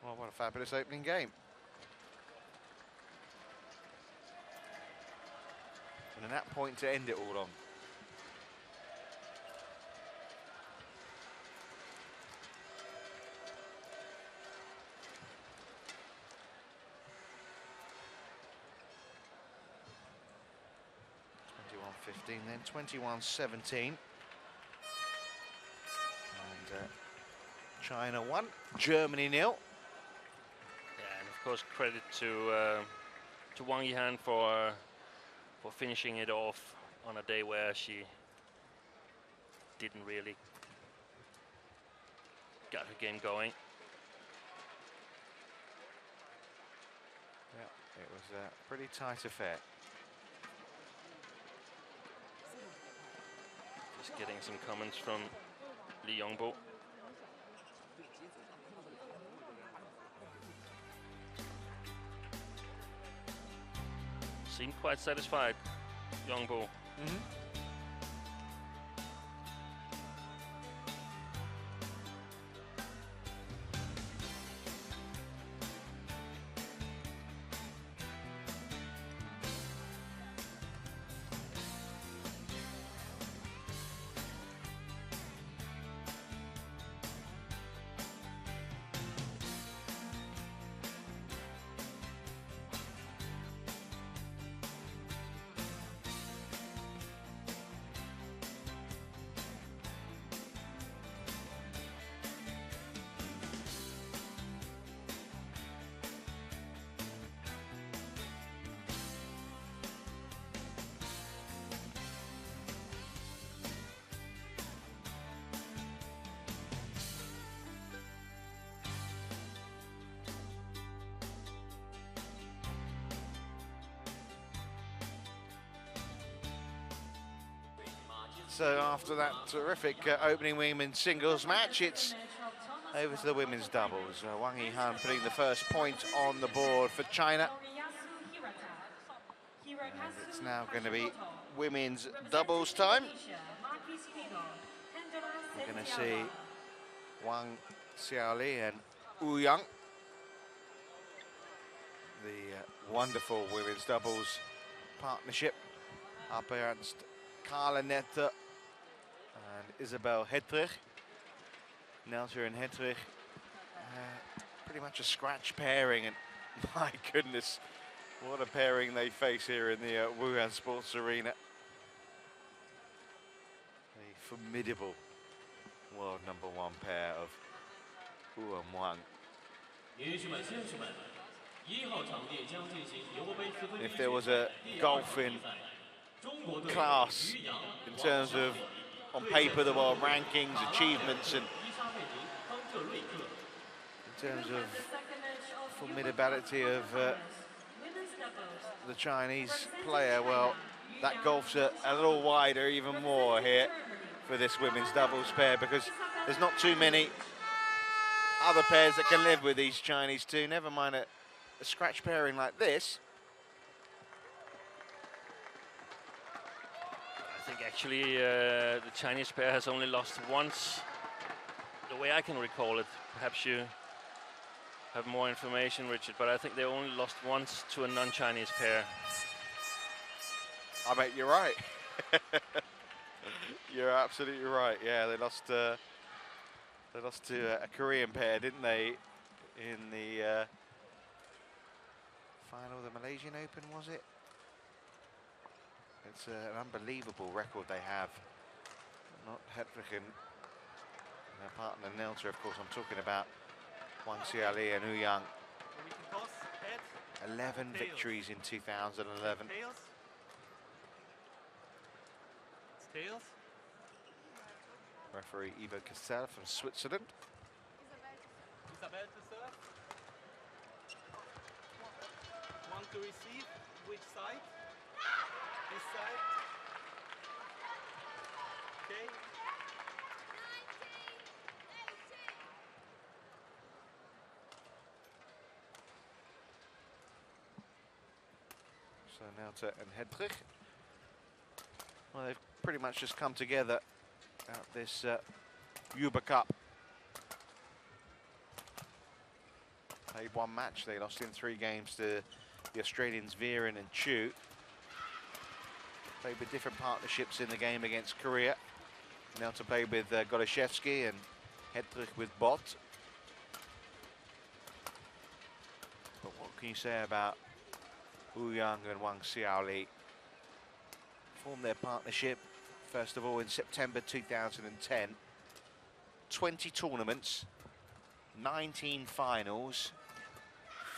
Well, what a fabulous opening game. And a net point to end it all on. Then 21-17. And China 1, Germany 0. Yeah, and of course credit to Wang Yihan for finishing it off on a day where she didn't really got her game going. Yeah, it was a pretty tight affair. Just getting some comments from Li Yongbo. Seemed quite satisfied, Yongbo. So after that terrific opening women's singles match, it's over to the women's doubles. Wang Yihan putting the first point on the board for China. And it's now going to be women's doubles time. We're going to see Wang Xiaoli and Wu Yang, the wonderful women's doubles partnership, up against Carla Netter and Isabel Hedrich. Nelter and Hedrich, pretty much a scratch pairing, and my goodness, what a pairing they face here in the Wuhan Sports Arena. A formidable world #1 pair of Wu and Wang. If there was a golfing class in terms of, on paper, the world rankings, achievements and in terms of formidability of the Chinese player, well, that gulf's a little wider even more here for this women's doubles pair, because there's not too many other pairs that can live with these Chinese two, never mind a scratch pairing like this. I think actually the Chinese pair has only lost once, the way I can recall it. Perhaps you have more information, Richard, but I think they only lost once to a non-Chinese pair. I bet you're right. You're absolutely right. Yeah, they lost to a Korean pair, didn't they, in the final of the Malaysian Open, was it? It's an unbelievable record they have. Not Hedrick and their partner Nelter, of course. I'm talking about Wang Xiaoli and Wu Yang. 11 victories in 2011. Tails. Referee Ivo Cassel from Switzerland. Isabel to serve. One to receive. Which side? This side. Okay. So Nelter and Hedrich. Well, they've pretty much just come together at this Hubei Cup. Played one match, they lost in 3 games to the Australians Viren and Chu. Played with different partnerships in the game against Korea. Nelter played with Goloszewski and Hedrich with Bot. But what can you say about Wu Yang and Wang Xiaoli? Formed their partnership, first of all, in September 2010. 20 tournaments, 19 finals,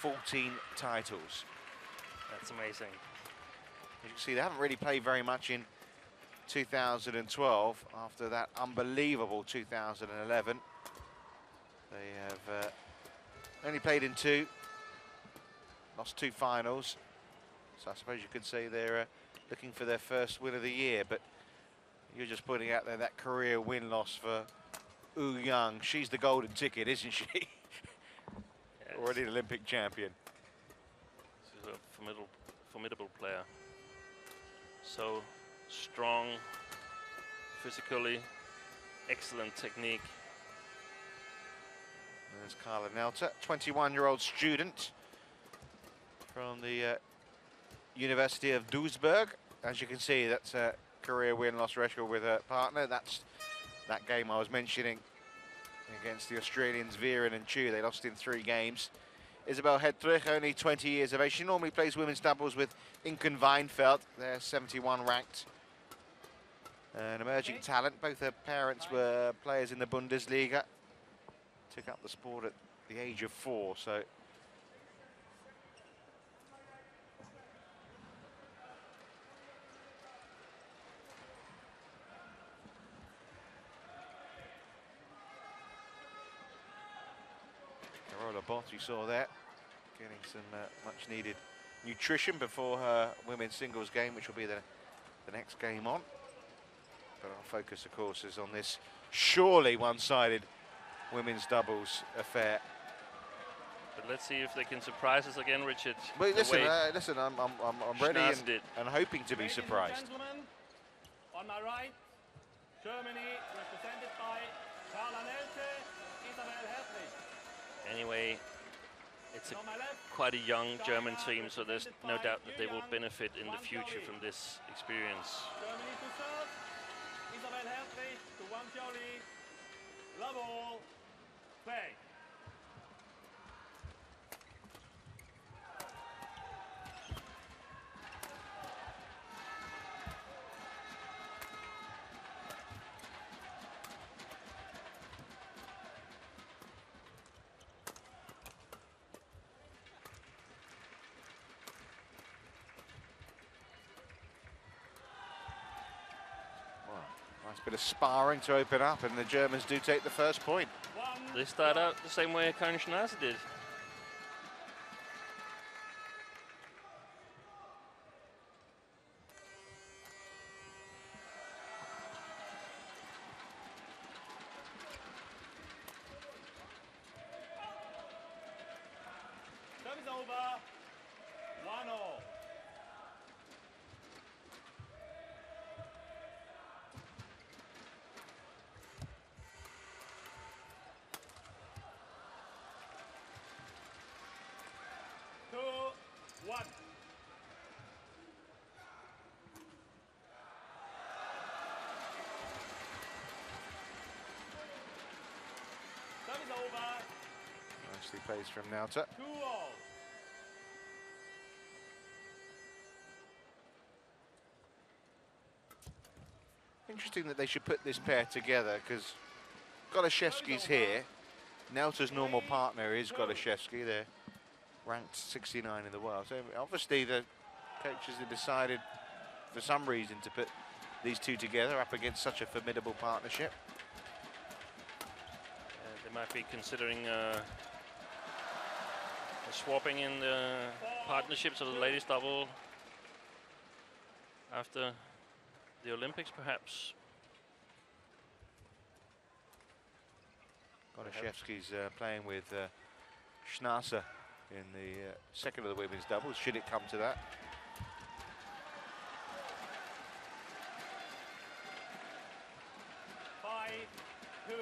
14 titles. That's amazing. As you can see, they haven't really played very much in 2012 after that unbelievable 2011. They have only played in 2, lost 2 finals. So I suppose you could say they're looking for their first win of the year, but you're just putting out there that career win-loss for Wu Yang. She's the golden ticket, isn't she? Yes. Already an Olympic champion. She's a formidable player. So strong, physically, excellent technique. There's Carla Nelter, 21-year-old student from the University of Duisburg. As you can see, that's a career win-loss record with her partner. That's that game I was mentioning against the Australians Viren and Chu. They lost in 3 games. Isabel Hedrich, only 20 years of age. She normally plays women's doubles with Inken Weinfeld. They're 71 ranked. An emerging talent. Both her parents were players in the Bundesliga. Took up the sport at the age of 4, so Carola Bott, you saw there, getting some much needed nutrition before her women's singles game, which will be the next game on. But our focus, of course, is on this surely one-sided women's doubles affair. But let's see if they can surprise us again, Richard. But listen, I'm ready Schnauzed and hoping to be surprised. Ladies and gentlemen, on my right, Germany, represented by Carla Nelter, Isabel Hedrich. Anyway, it's On my left, quite a young German team, so there's no doubt that they will benefit in the future from this experience. Germany to serve, Isabel Hedrich to Wang Xiaoli. Love all, play. Nice bit of sparring to open up, and the Germans do take the first point. Wow. They start out the same way Karin Schnaase did. Service over. 1-all. One. Service over. Nicely plays from Nauta. 2-all. Interesting that they should put this pair together, because Goloszewski's here. Nauta's normal partner is Goloszewski. They're ranked 69 in the world. So obviously the coaches have decided for some reason to put these two together up against such a formidable partnership. They might be considering swapping in the partnerships of the ladies double after the Olympics, perhaps. Goloszewski's playing with Schnaase in the second of the women's doubles, should it come to that. Five, 2.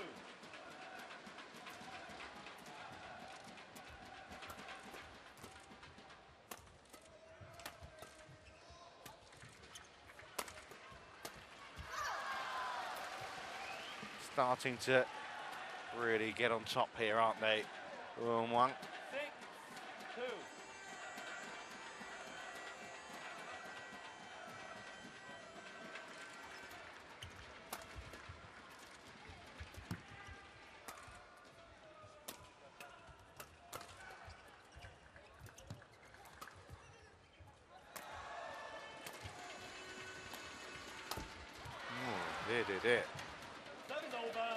Starting to really get on top here, aren't they? Wang. 6-2. There. Service over.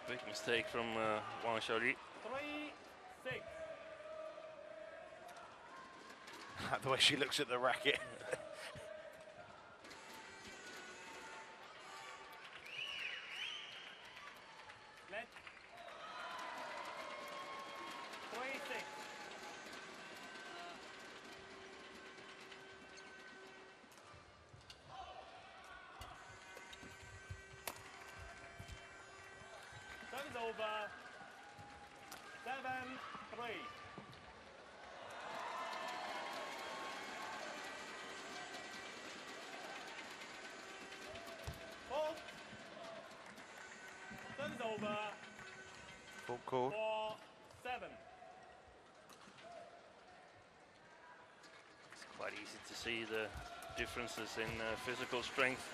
Big mistake from Wang Xiaoli. 3-6. The way she looks at the racket. Let. 3-6. Service over. 7-3. Four. Service over. Full call. 4-7. It's quite easy to see the differences in physical strength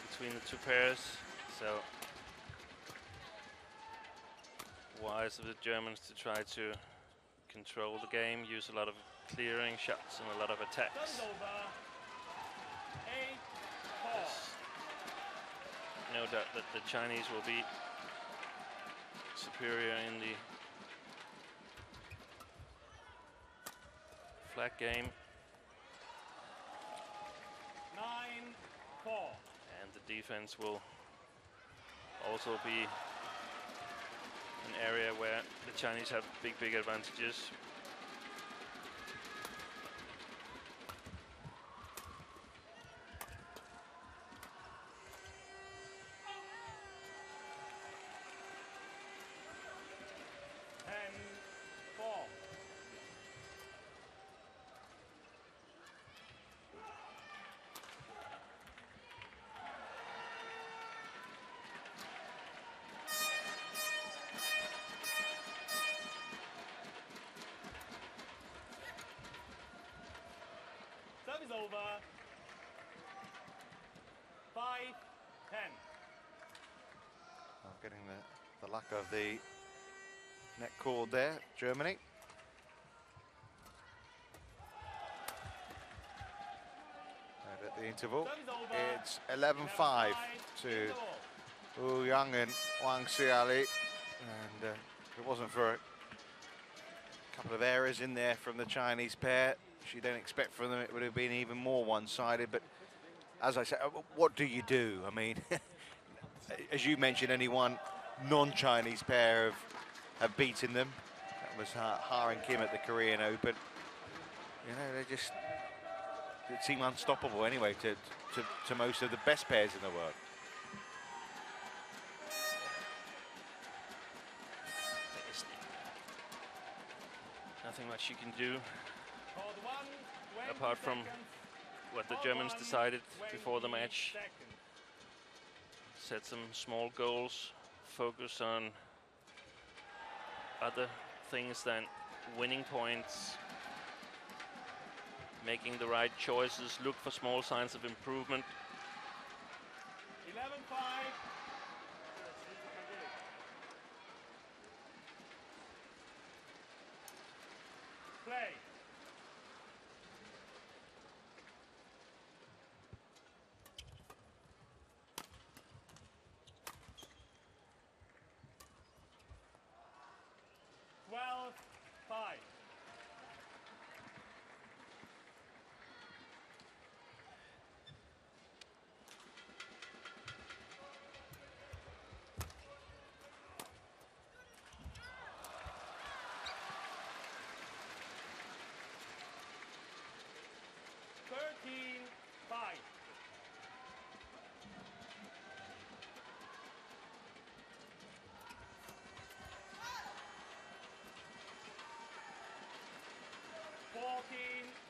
between the two pairs. So wise of the Germans to try to control the game, use a lot of clearing shots and a lot of attacks. Service over. 8-4. There's no doubt that the Chinese will be superior in the flat game, 9-4. and the defense will also be an area where the Chinese have big advantages. Service over. 5-10. Getting the luck of the net cord there, Germany. And at the interval, it's 11-5 to Wu Yang and Wang Xiaoli. And if it wasn't for a couple of errors in there from the Chinese pair, which you don't expect from them, it would have been even more one-sided. But as I said, what do you do? I mean, as you mentioned, only one non-Chinese pair have beaten them. That was Ha and Kim at the Korean Open. You know, they seem unstoppable anyway to most of the best pairs in the world. Nothing much you can do apart from what the Germans decided before the match. Set some small goals, focus on other things than winning points, making the right choices, look for small signs of improvement. 11-5. Play.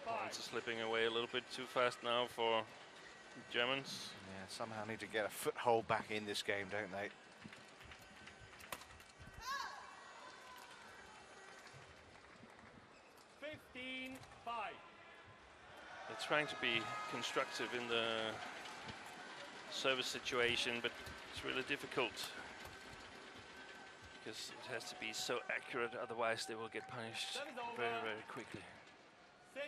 Points are slipping away a little bit too fast now for the Germans. Yeah, somehow need to get a foothold back in this game, don't they? They're trying to be constructive in the service situation, but it's really difficult because it has to be so accurate, otherwise they will get punished very, very quickly. 6-15.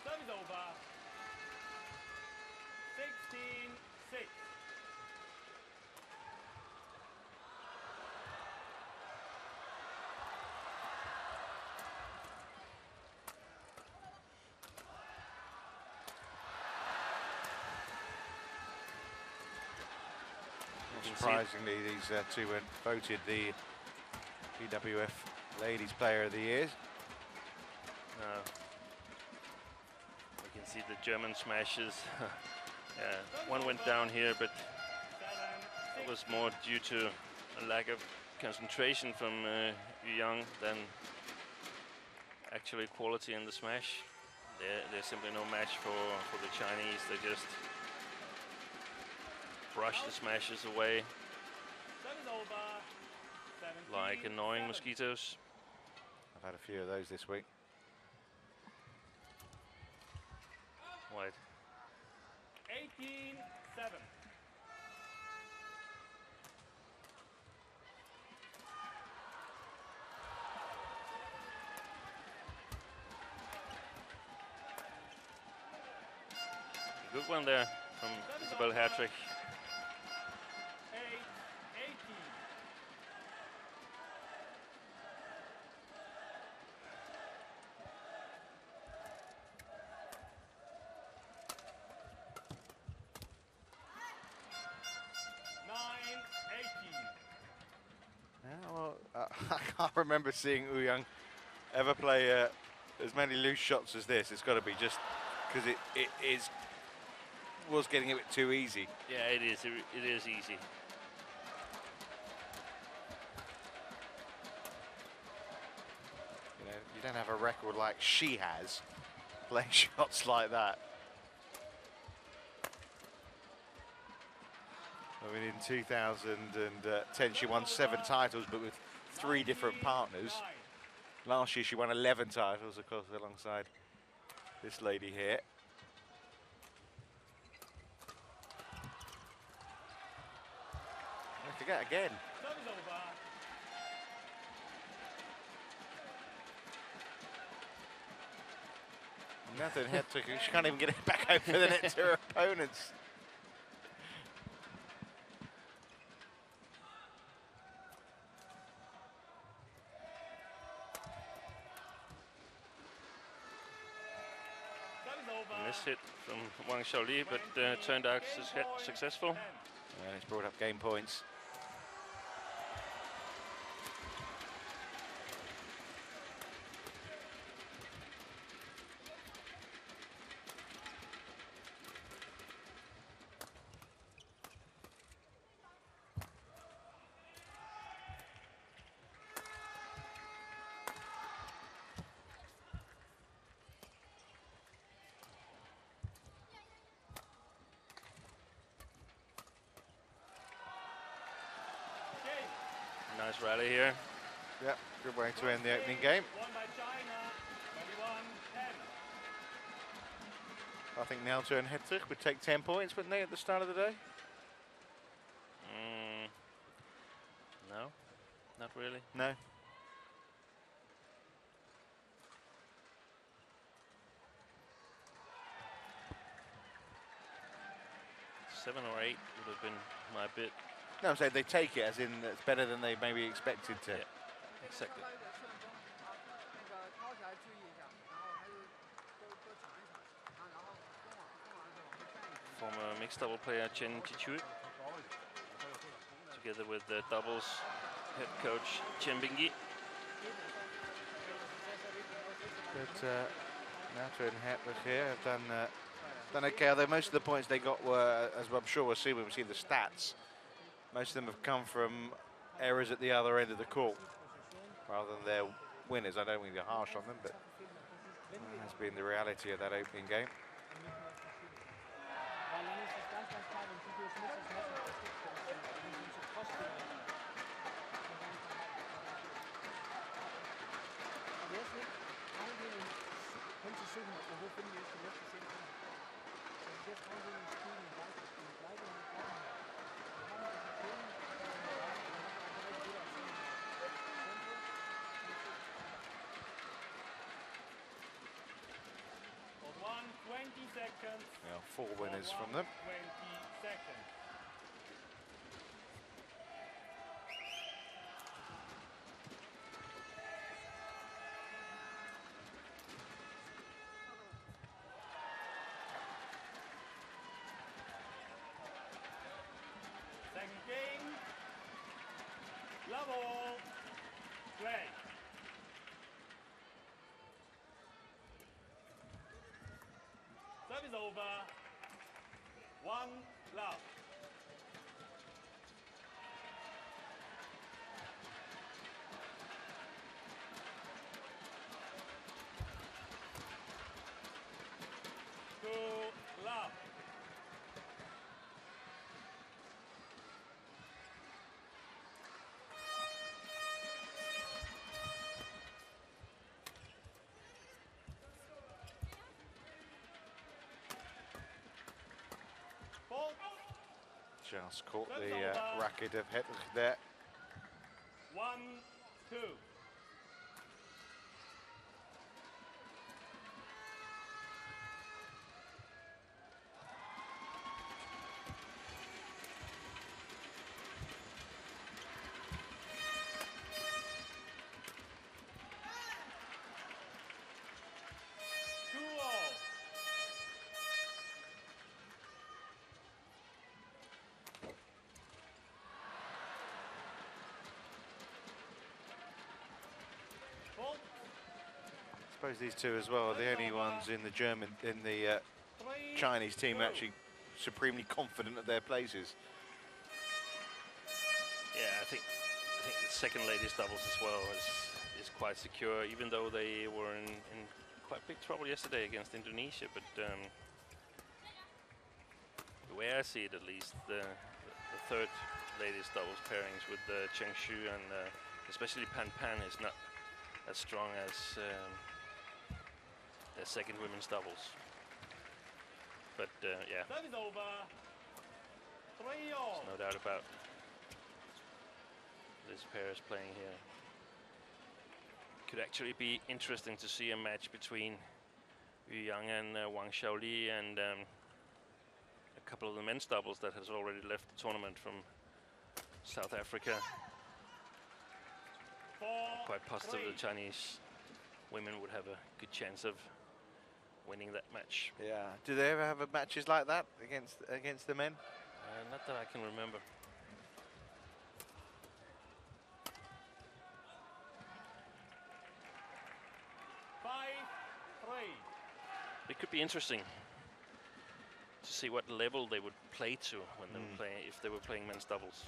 Service over. 16-6. Surprisingly, these two were voted the BWF Ladies Player of the Year. You can see the German smashes. Yeah, one went down here, but it was more due to a lack of concentration from Yu Yang than actually quality in the smash. There's simply no match for the Chinese. They just brush the smashes away like annoying mosquitoes. I've had a few of those this week. White. 18-7. A good one there from Isabel Hattrick. 8-18. Yeah, well, I can't remember seeing Yu Yang ever play as many loose shots as this. It's got to be just because it was getting a bit too easy. Yeah, it is. It is easy. You know, you don't have a record like she has playing shots like that. I mean, in 2010 she won 7 titles, but with 3 different partners. Last year she won 11 titles, of course, alongside this lady here. I forget again. Nothing head trick. She can't even get it back over the net to her opponents. Missed hit from Wang Xiaoli, but turned out successful. And it's brought up game points. Nice rally here. Yep, good way to end the opening game. Won by China, 21-10. I think Nelto and Hedrick would take 10 points, wouldn't they, at the start of the day? No, not really. No. Seven or eight would have been my bid. No, I'm saying they take it, as in it's better than they maybe expected to. Yeah, exactly. Former mixed double player Chen Chichui, together with the doubles head coach Chen Bingyi. But Nelto and Hedrick here have done okay, although most of the points they got were, as I'm sure we'll see when we see the stats, most of them have come from errors at the other end of the court, rather than their winners. I don't mean to be harsh on them, but that has been the reality of that opening game. Well, 4 winners from them. 20 seconds. Second game. Level. Play. Service over. 1 love. Two love. Just caught the racket of Hedrick there. 1-2. I suppose these two as well are the only ones in the Chinese team actually supremely confident of their places. Yeah, I think the second ladies doubles as well is quite secure, even though they were in quite big trouble yesterday against Indonesia. But the way I see it, at least, the third ladies doubles pairings with Cheng Shu and especially Pan Pan is not as strong as the second women's doubles. But yeah, That is over. 3-all. there's no doubt about this pair is playing here. Could actually be interesting to see a match between Yu Yang and Wang Xiaoli, and a couple of the men's doubles that has already left the tournament from South Africa. Quite positive the Chinese women would have a good chance of winning that match. Yeah. Do they ever have matches like that against the men? Not that I can remember. It could be interesting to see what level they would play to when they were playing, if they were playing men's doubles.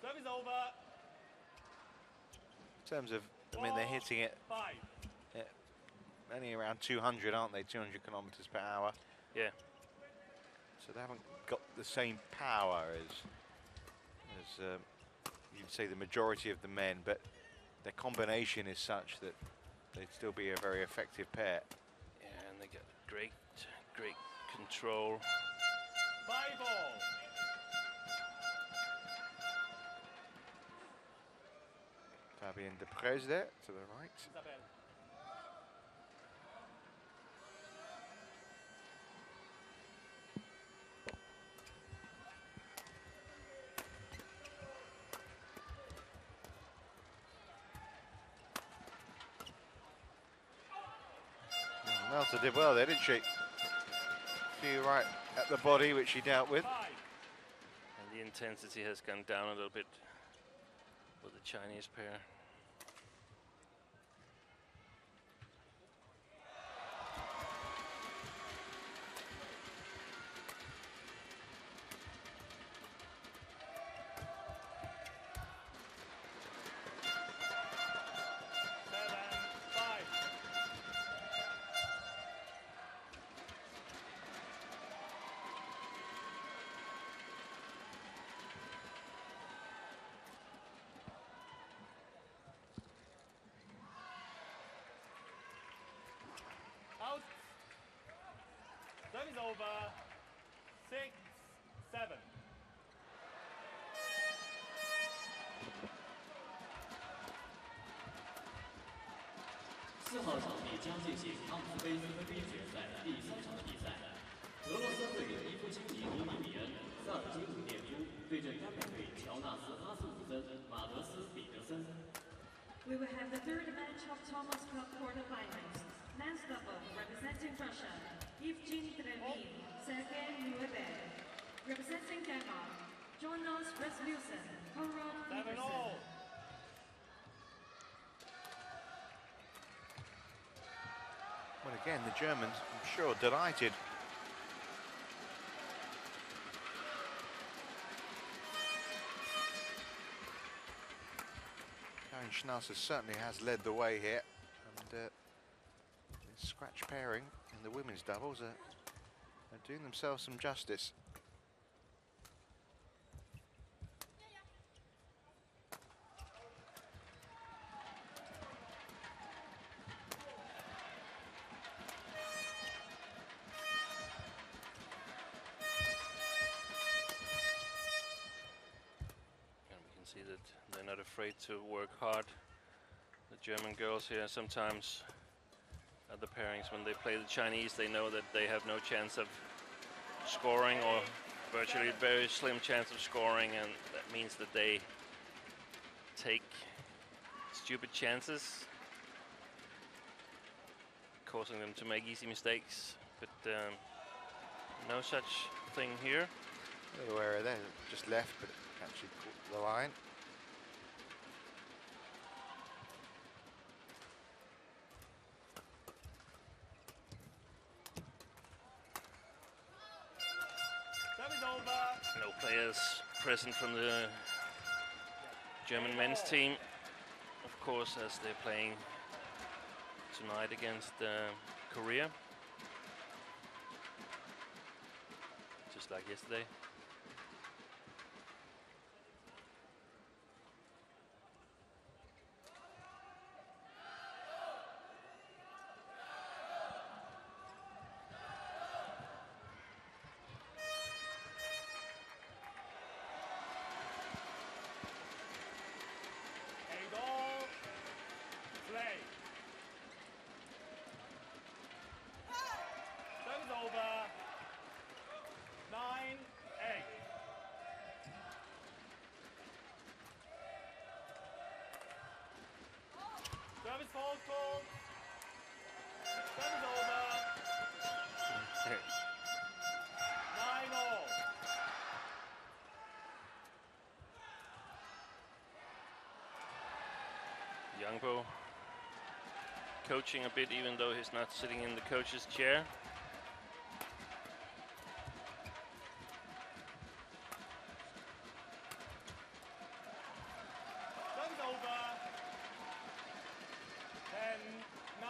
Service over. In terms of, I mean, they're hitting it only around 200, aren't they? 200 kilometers per hour. Yeah. So they haven't got the same power as you'd say the majority of the men, but their combination is such that they'd still be a very effective pair. Yeah, and they got great control. 5-all. Fabien Deprez there to the right. Isabel. Melter did well there, didn't she? Few right at the body, which she dealt with. And the intensity has gone down a little bit with the Chinese pair. Out. Service over. 6-7. 4号场地将进行康普杯分杯决赛第3场比赛。俄罗斯队伊夫金尼·罗米比恩、萨尔基姆列夫对阵丹麦队乔纳斯·哈斯伍森、马德斯·彼得森。We will have the third match of Thomas Cup quarterfinals. Men's double representing Russia, Evgeny Trevin, Sergei Nuebev. Representing Denmark, Jonas Rasmussen, Konrad 7-all. Well, again, the Germans, I'm sure, delighted. Karin Schnauzer certainly has led the way here, and the scratch pairing in the women's doubles are doing themselves some justice. See that they're not afraid to work hard. The German girls here sometimes at the pairings when they play the Chinese, they know that they have no chance of scoring, or virtually a very slim chance of scoring, and that means that they take stupid chances, causing them to make easy mistakes. But no such thing here. A little error there, just left, but actually caught the line. Service over. No players present from the German men's team, of course, as they're playing tonight against Korea, just like yesterday. all called. Service over. 9-all. Youngbo coaching a bit, even though he's not sitting in the coach's chair. Service over. 10-9.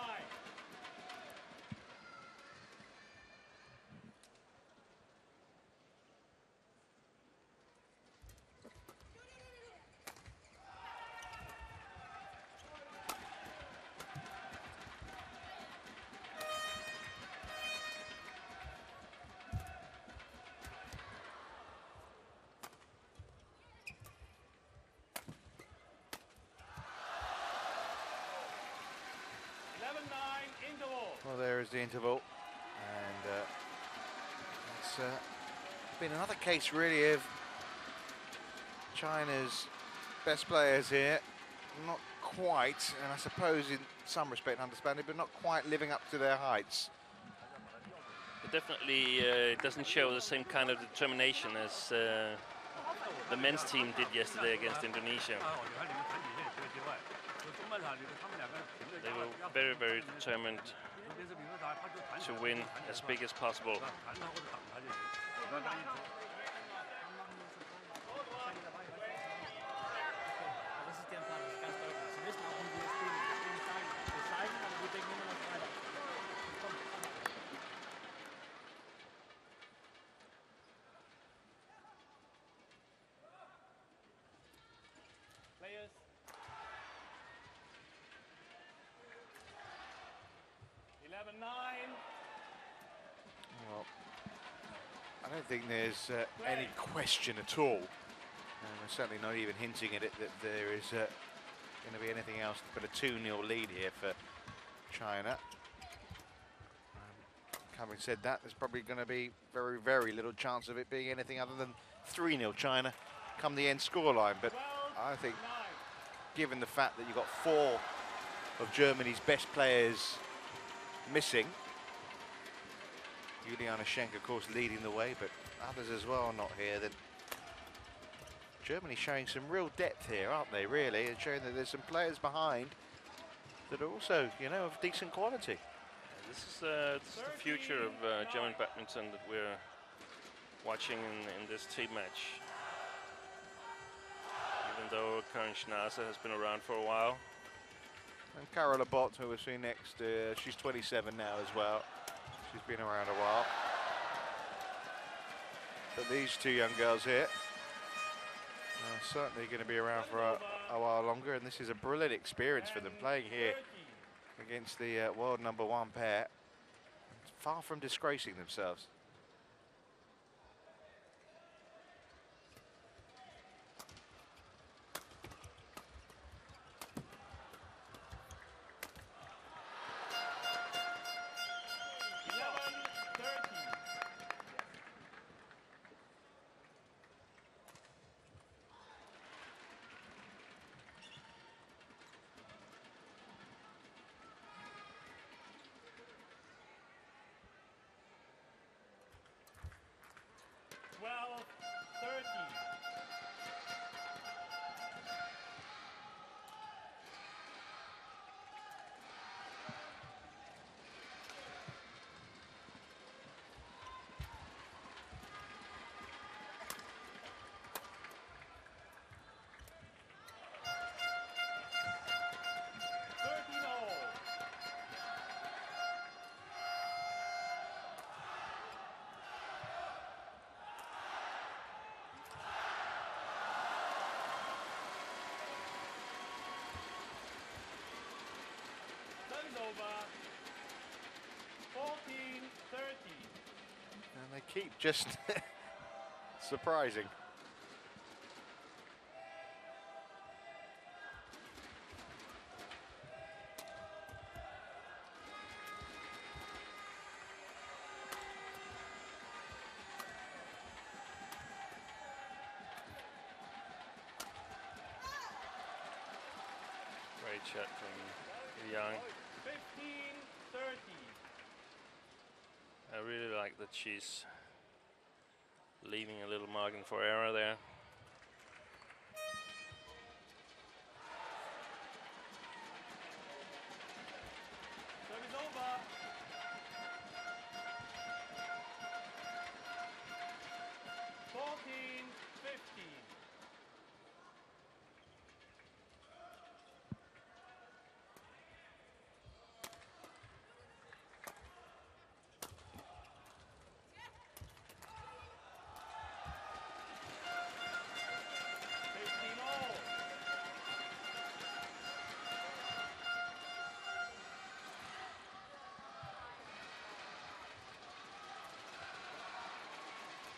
Well, there is the interval, and it's been another case really of China's best players here, not quite, and I suppose in some respect understanding, but not quite living up to their heights. It definitely doesn't show the same kind of determination as the men's team did yesterday against Indonesia. They were very, very determined to win as big as possible. Players. Well, I don't think there's any question at all, and we're certainly not even hinting at it, that there is going to be anything else but a 2-0 lead here for China. Having said that, there's probably going to be very, very little chance of it being anything other than 3-0 China come the end scoreline. But I think, given the fact that you've got 4 of Germany's best players missing, Juliana Schenk, of course, leading the way, but others as well not here, then Germany's showing some real depth here, aren't they, really, and showing that there's some players behind that are also, you know, of decent quality. This is the future of German badminton that we're watching in this team match. Even though Karin Schnaase has been around for a while. And Carola Bott, who we'll see next, she's 27 now as well. She's been around a while. But these 2 young girls here are certainly going to be around for a while longer, and this is a brilliant experience for them, playing here against the world #1 pair, far from disgracing themselves. Over. 14-30. And they keep just surprising. Great shot from young. 15-30. I really like that she's leaving a little margin for error there. Service over. 14-15.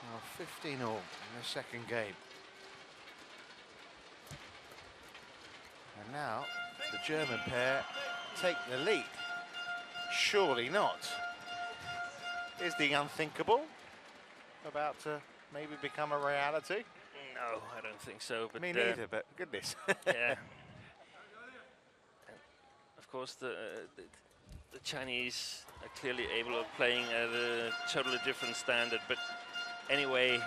Well, 15 all in the second game. And now the German pair take the lead. Surely not. Is the unthinkable about to maybe become a reality? No, I don't think so. But Me neither, but goodness. yeah. And of course, the Chinese are clearly able of playing at a totally different standard. But anyway,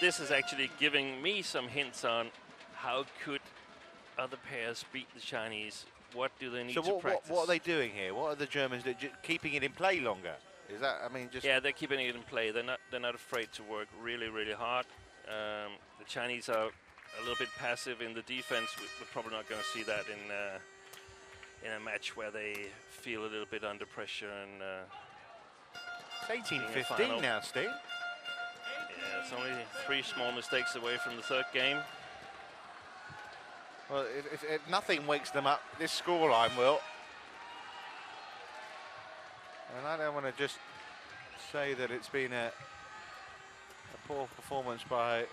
this is actually giving me some hints on how could other pairs beat the Chinese. What do they need to practice? What are they doing here? What are the Germans doing? Keeping it in play longer? Is that, I mean, just... Yeah, they're keeping it in play. They're not afraid to work really, really hard. The Chinese are a little bit passive in the defense. We're probably not going to see that in a match where they feel a little bit under pressure. And it's 18-15 now, Steve. Yeah, it's only 3 small mistakes away from the third game. Well, if nothing wakes them up, this scoreline will. And I don't want to just say that it's been a poor performance by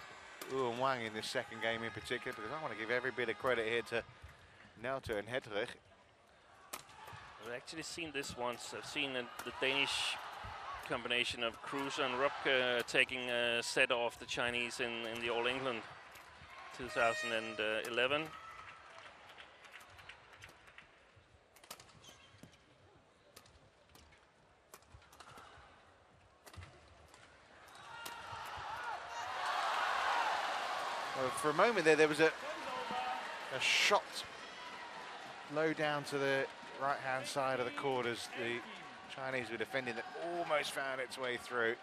Wuhan Wang in this second game in particular, because I want to give every bit of credit here to Nelter and Hedrich. I've actually seen this once. I've seen the Danish combination of Kruse and Rupke taking a set off the Chinese in the All England 2011. Well, for a moment there was a shot low down to the right-hand side of the court as the Chinese were defending that almost found its way through.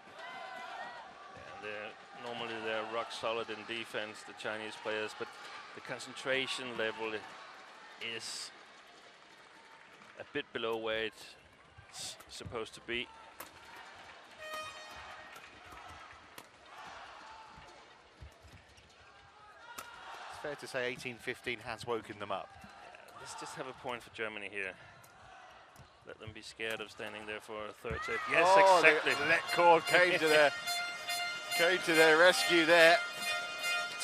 Yeah, normally they're rock solid in defense, the Chinese players, but the concentration level is a bit below where it's supposed to be. It's fair to say 18-15 has woken them up. Yeah, let's just have a point for Germany here. Let them be scared of standing there for a third set. Yes, oh, exactly. The net cord came to their rescue there.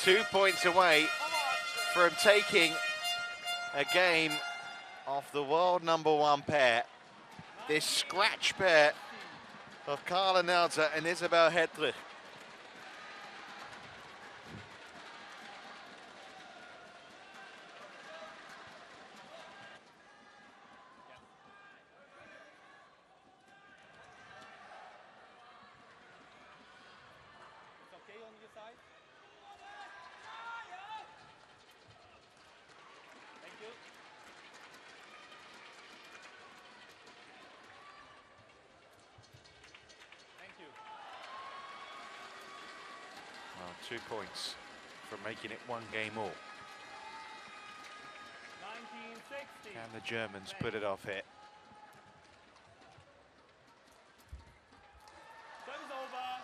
2 points away from taking a game off the world #1 pair. This scratch pair of Carla Nelter and Isabel Hedrich. Well, 2 points from making it 1 game all. 1960. Can the Germans put it off here? Service over.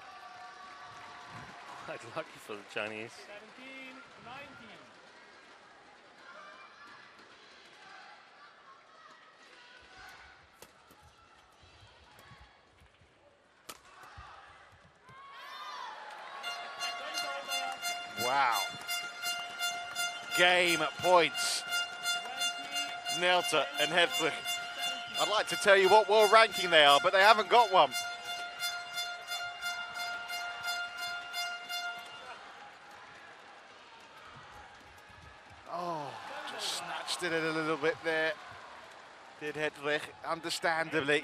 Quite lucky for the Chinese. 17-19. Wow. Game points. Nelter and Hedrich. I'd like to tell you what world ranking they are, but they haven't got one. Oh, just snatched rested it a little bit there. Did Hedrich, understandably.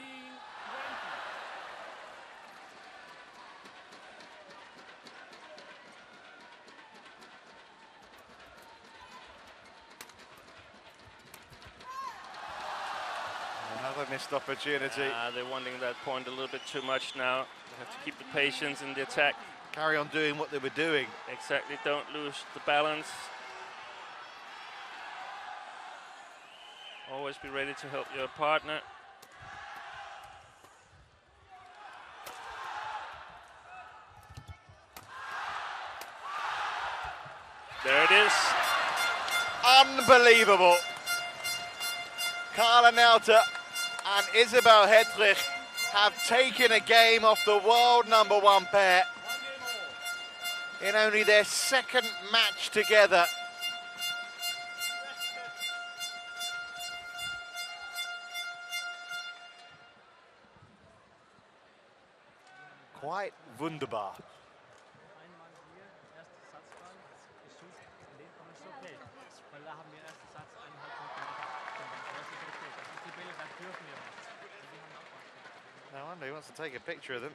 Another missed opportunity. They're wanting that point a little bit too much now. They have to keep the patience in the attack. Carry on doing what they were doing. Exactly, don't lose the balance. Always be ready to help your partner. There it is. Unbelievable. Carla Nelter and Isabel Hedrich have taken a game off the world #1 pair in only their second match together. Quite wunderbar. No wonder he wants to take a picture of them.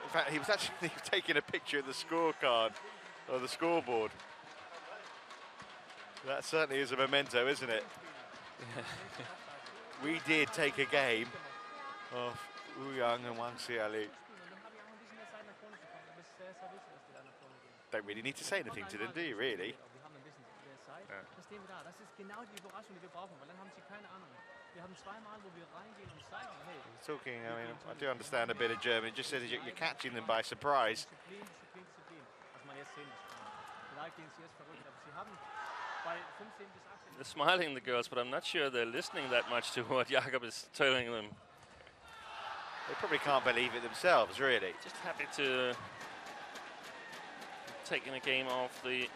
In fact, he was actually taking a picture of the scorecard, or the scoreboard. That certainly is a memento, isn't it? We did take a game of Wu Yang and Wang Xiali. Don't really need to say anything to them, do you, really? Talking, I mean, I do understand a bit of German. It just says you're catching them by surprise. They're smiling, the girls, but I'm not sure they're listening that much to what Jakob is telling them. They probably can't believe it themselves, really. Just happy to taking a game off the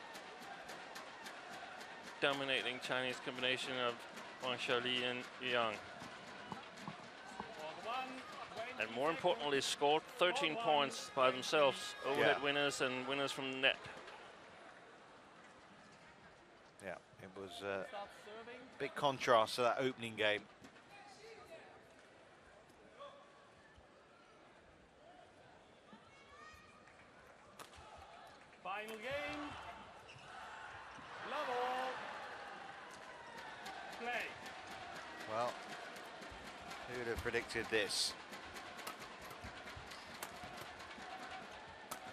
dominating Chinese combination of Wang Xiaoli and Yang. And more importantly, scored 13 points by themselves. Overhead winners and winners from the net. Yeah, it was a big contrast to that opening game. Final game. Love all. Play. Well, who would have predicted this?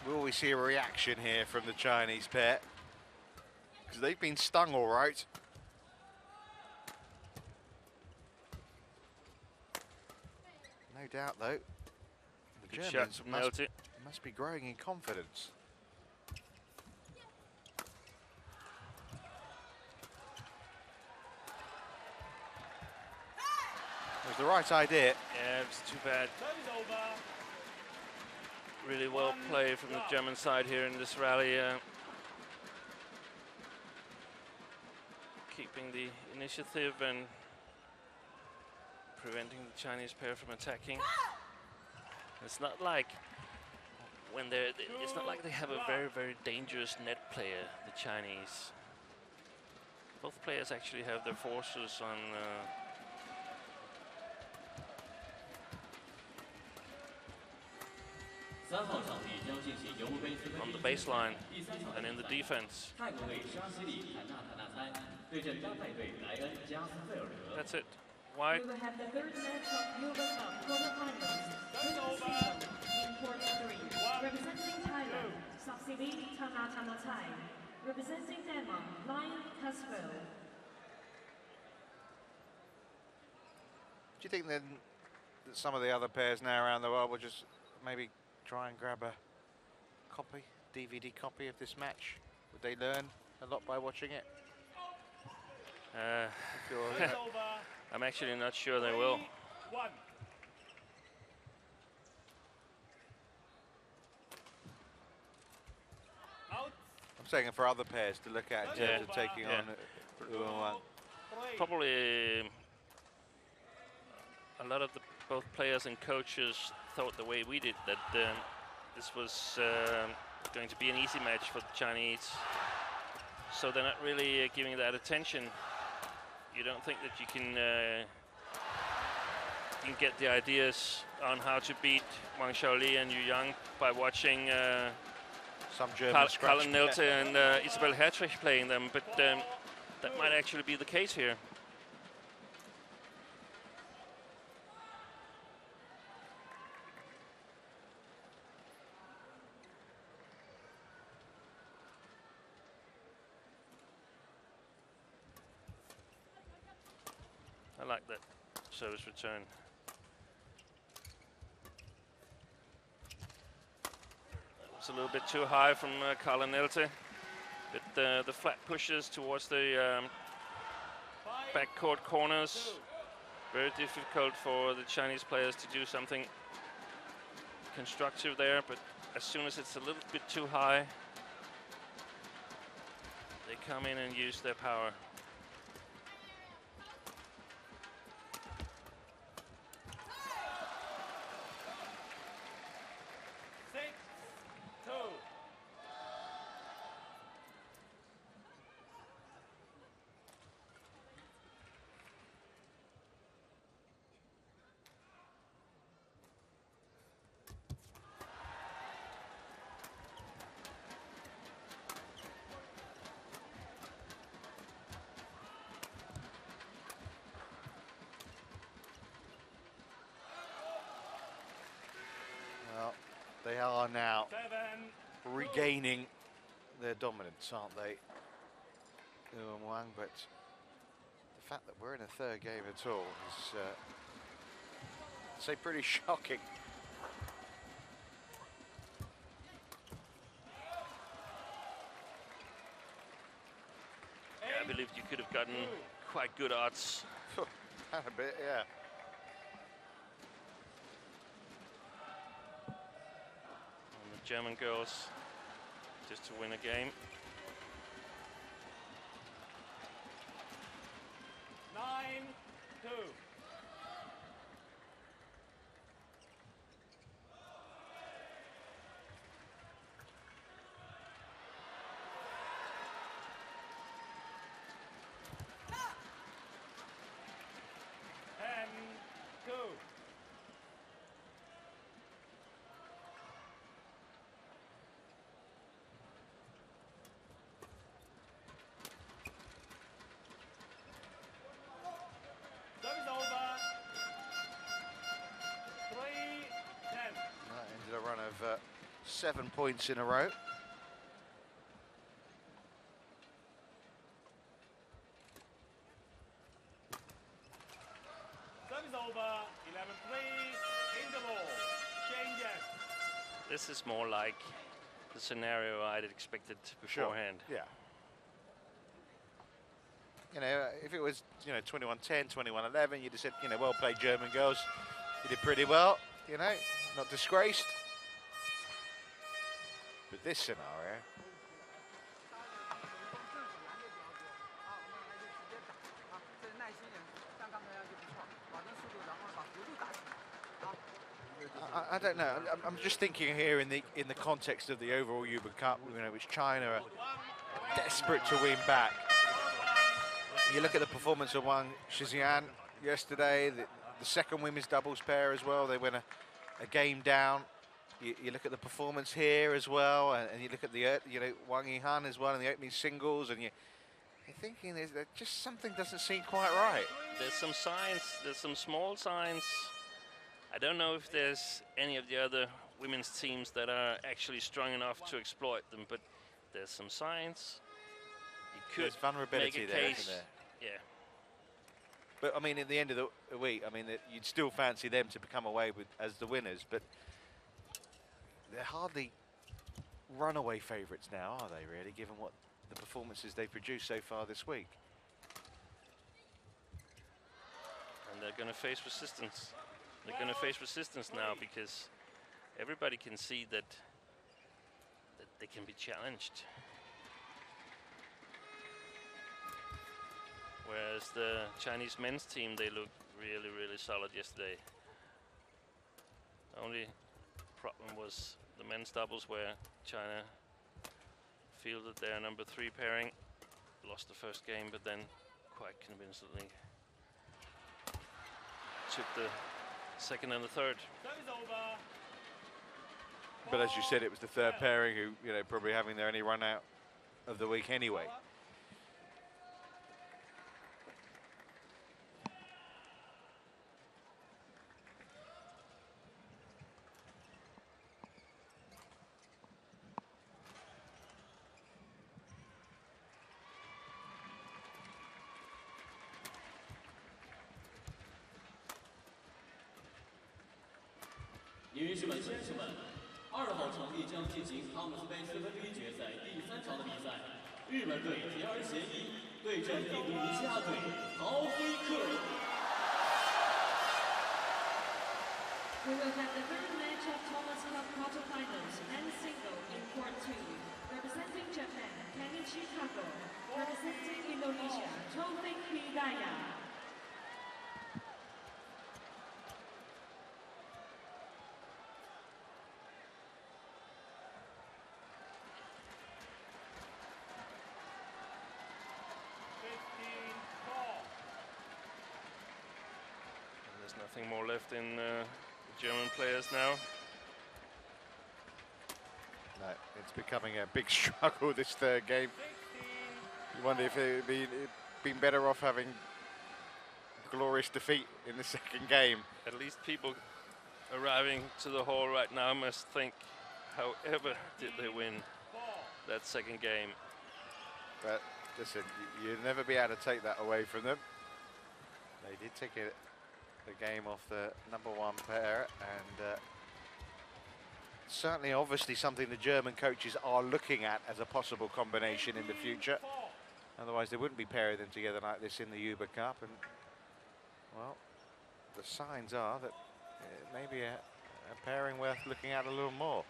Will we see a reaction here from the Chinese pair? Because they've been stung all right. No doubt, though. The Good Germans shot, must be growing in confidence. It was the right idea. Yeah, it's too bad. Really well played from the German side here in this rally. Keeping the initiative and preventing the Chinese pair from attacking. It's not like when it's not like they have a very, very dangerous net player, the Chinese. Both players actually have their forces on the baseline and in the defense. That's it. White. We will have the third match of Yoga Cup quarterfinals. Women's single in court 3. Representing Thailand, Saksidi Tanatanatai. Representing Denmark, Lion Caswell. Do you think then that some of the other pairs now around the world will just maybe try and grab a copy, DVD copy of this match? Would they learn a lot by watching it? I'm actually not sure they will. I'm saying for other pairs to look at in terms of taking on Wuhan. Probably a lot of both players and coaches thought the way we did, that this was going to be an easy match for the Chinese. so they're not really giving that attention. You don't think that you can get the ideas on how to beat Wang Xiaoli and Yu Yang by watching some German scratch. Karl Nelte and Isabel Hertrich playing them, but that might actually be the case here. I like that service return. That was a little bit too high from Karl Nelte, but the flat pushes towards the backcourt corners, very difficult for the Chinese players to do something constructive there, but as soon as it's a little bit too high, they come in and use their power. They are now regaining their dominance, aren't they, Yu and Wang? But the fact that we're in a third game at all is, I'd say, pretty shocking. Yeah, I believe you could have gotten quite good odds. A bit, yeah. German girls just to win a game. 9-2. A run of 7 points in a row. Service over, 11-3, interval, changes. This is more like the scenario I'd expected beforehand. Sure. Yeah. You know, if it was, 21-10, 21-11, you'd have said, well played German girls. You did pretty well, not disgraced. But this scenario, I don't know. I'm just thinking here in the context of the overall Hubei Cup, which China are desperate to win back. You look at the performance of Wang Shixian yesterday, the second women's doubles pair as well. They went a game down. You look at the performance here as well, and you look at the Wang Yihan as well in the opening singles, and you're thinking that just something doesn't seem quite right. There's some signs. There's some small signs. I don't know if there's any of the other women's teams that are actually strong enough to exploit them, but there's some signs. You could There's vulnerability make a there, case. isn't there? Yeah. But I mean, at the end of the week, I mean, you'd still fancy them to come away as the winners, but they're hardly runaway favourites now, are they, really, given what the performances they've produced so far this week? And they're going to face resistance. They're going to face resistance now because everybody can see that they can be challenged. Whereas the Chinese men's team, they looked really, really solid yesterday. Only problem was the men's doubles where China fielded their number 3 pairing lost the first game, but then quite convincingly took the second and the third. Service over. But as you said, it was the third pairing who, you know, probably having their only run out of the week anyway.女士们、先生们，2号场地将进行汤姆斯杯四分之一决赛第3场的比赛。日本队田儿贤一对阵印度尼西亚队陶菲克。We will have the third match of Thomas Cup quarterfinals and single in court 2. Representing Japan, Kenichi Kago. Representing Indonesia, Taufik Hidayat. Nothing more left in German players now. No, it's becoming a big struggle, this third game. You wonder if it would been better off having glorious defeat in the second game. At least people arriving to the hall right now must think, however did they win that second game? But listen, you'll never be able to take that away from them. They did take it. The game off the #1 pair, and certainly obviously something the German coaches are looking at as a possible combination in the future. Otherwise they wouldn't be pairing them together like this in the Hubei Cup, and well, the signs are that it may be a pairing worth looking at a little more.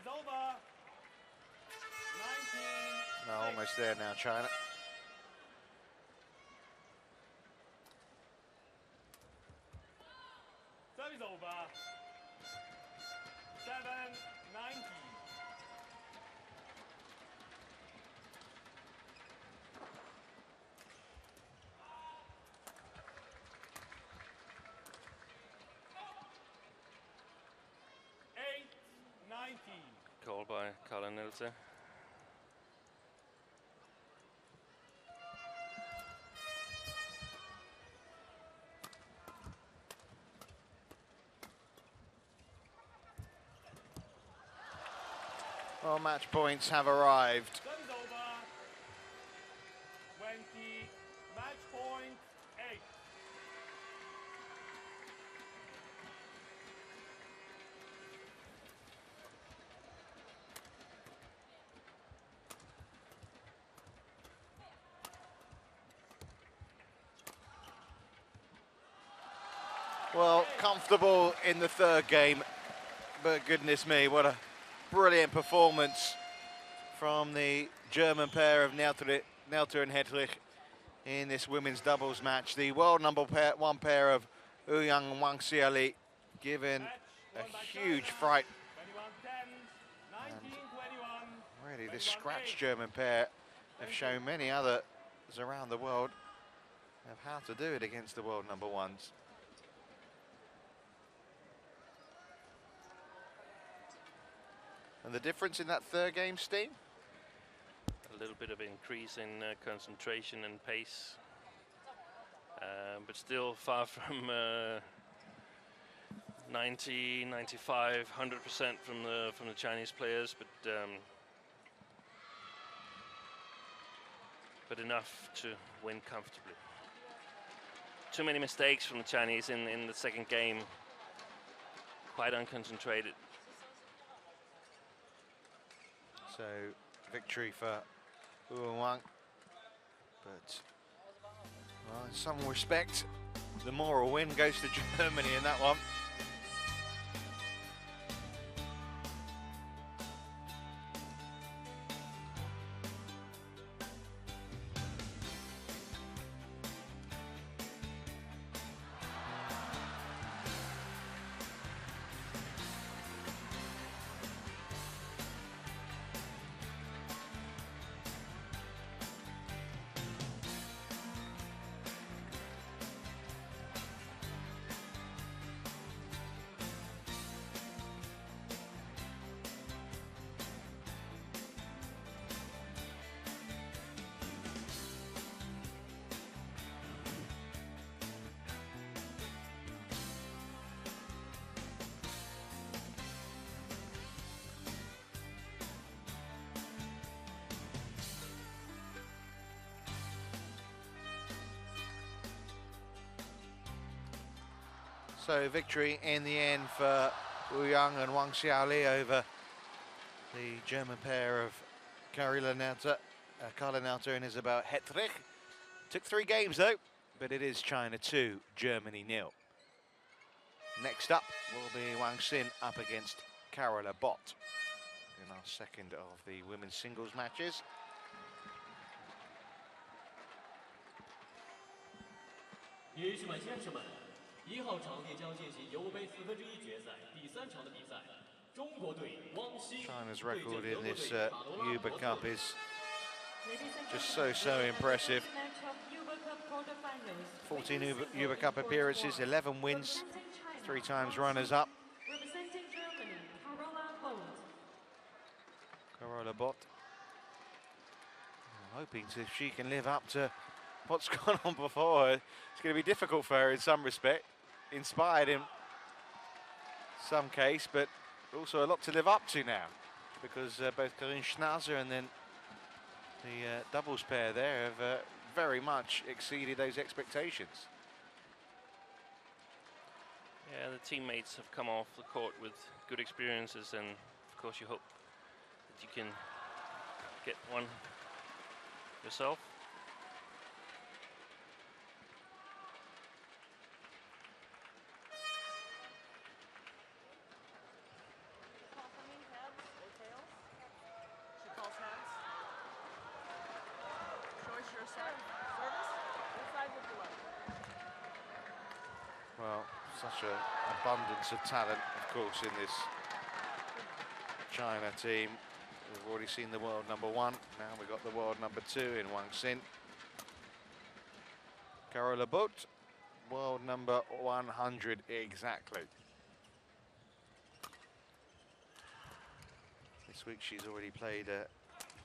Over. 19. No, almost there now, China. Service over. 7-19. Called by Colin Nilse. Well, match points have arrived. That is over. 20. Match point 8. Well, comfortable in the third game, but goodness me, what a brilliant performance from the German pair of Nelter and Hedrich in this women's doubles match. The world #1 pair of Ouyang and Wang Xiali given a huge fright. 21-10, 19-21. Really, this scratch German pair have shown many others around the world of how to do it against the world #1s. And the difference in that third game, Steve? A little bit of increase in concentration and pace, but still far from 90, 95, 100% from the Chinese players, but enough to win comfortably. Too many mistakes from the Chinese in the second game. Quite unconcentrated. So victory for Wuhan, but well, in some respect, the moral win goes to Germany in that one. So victory in the end for Wu Yang and Wang Xiaoli over the German pair of Karl Nauter and Isabel Hettrich. Took 3 games though, but it is China 2, Germany 0. Next up will be Wang Xin up against Carola Bott in our second of the women's singles matches. China China's record in this Hubei Cup is just so impressive. 14 Hubei Cup appearances, 11 wins, 3 times runners-up. Representing Germany, Carola Bott. I'm hoping if she can live up to what's gone on before her. It's going to be difficult for her in some respect. Inspired in some case, but also a lot to live up to now, because both Corinne Schnauzer and then the doubles pair there have very much exceeded those expectations. Yeah, the teammates have come off the court with good experiences, and of course you hope that you can get one yourself. Well, such an abundance of talent, of course, in this China team. We've already seen the world number 1. Now we've got the world number 2 in Wang Xin. Carola Bott, world number 100 exactly. This week she's already played a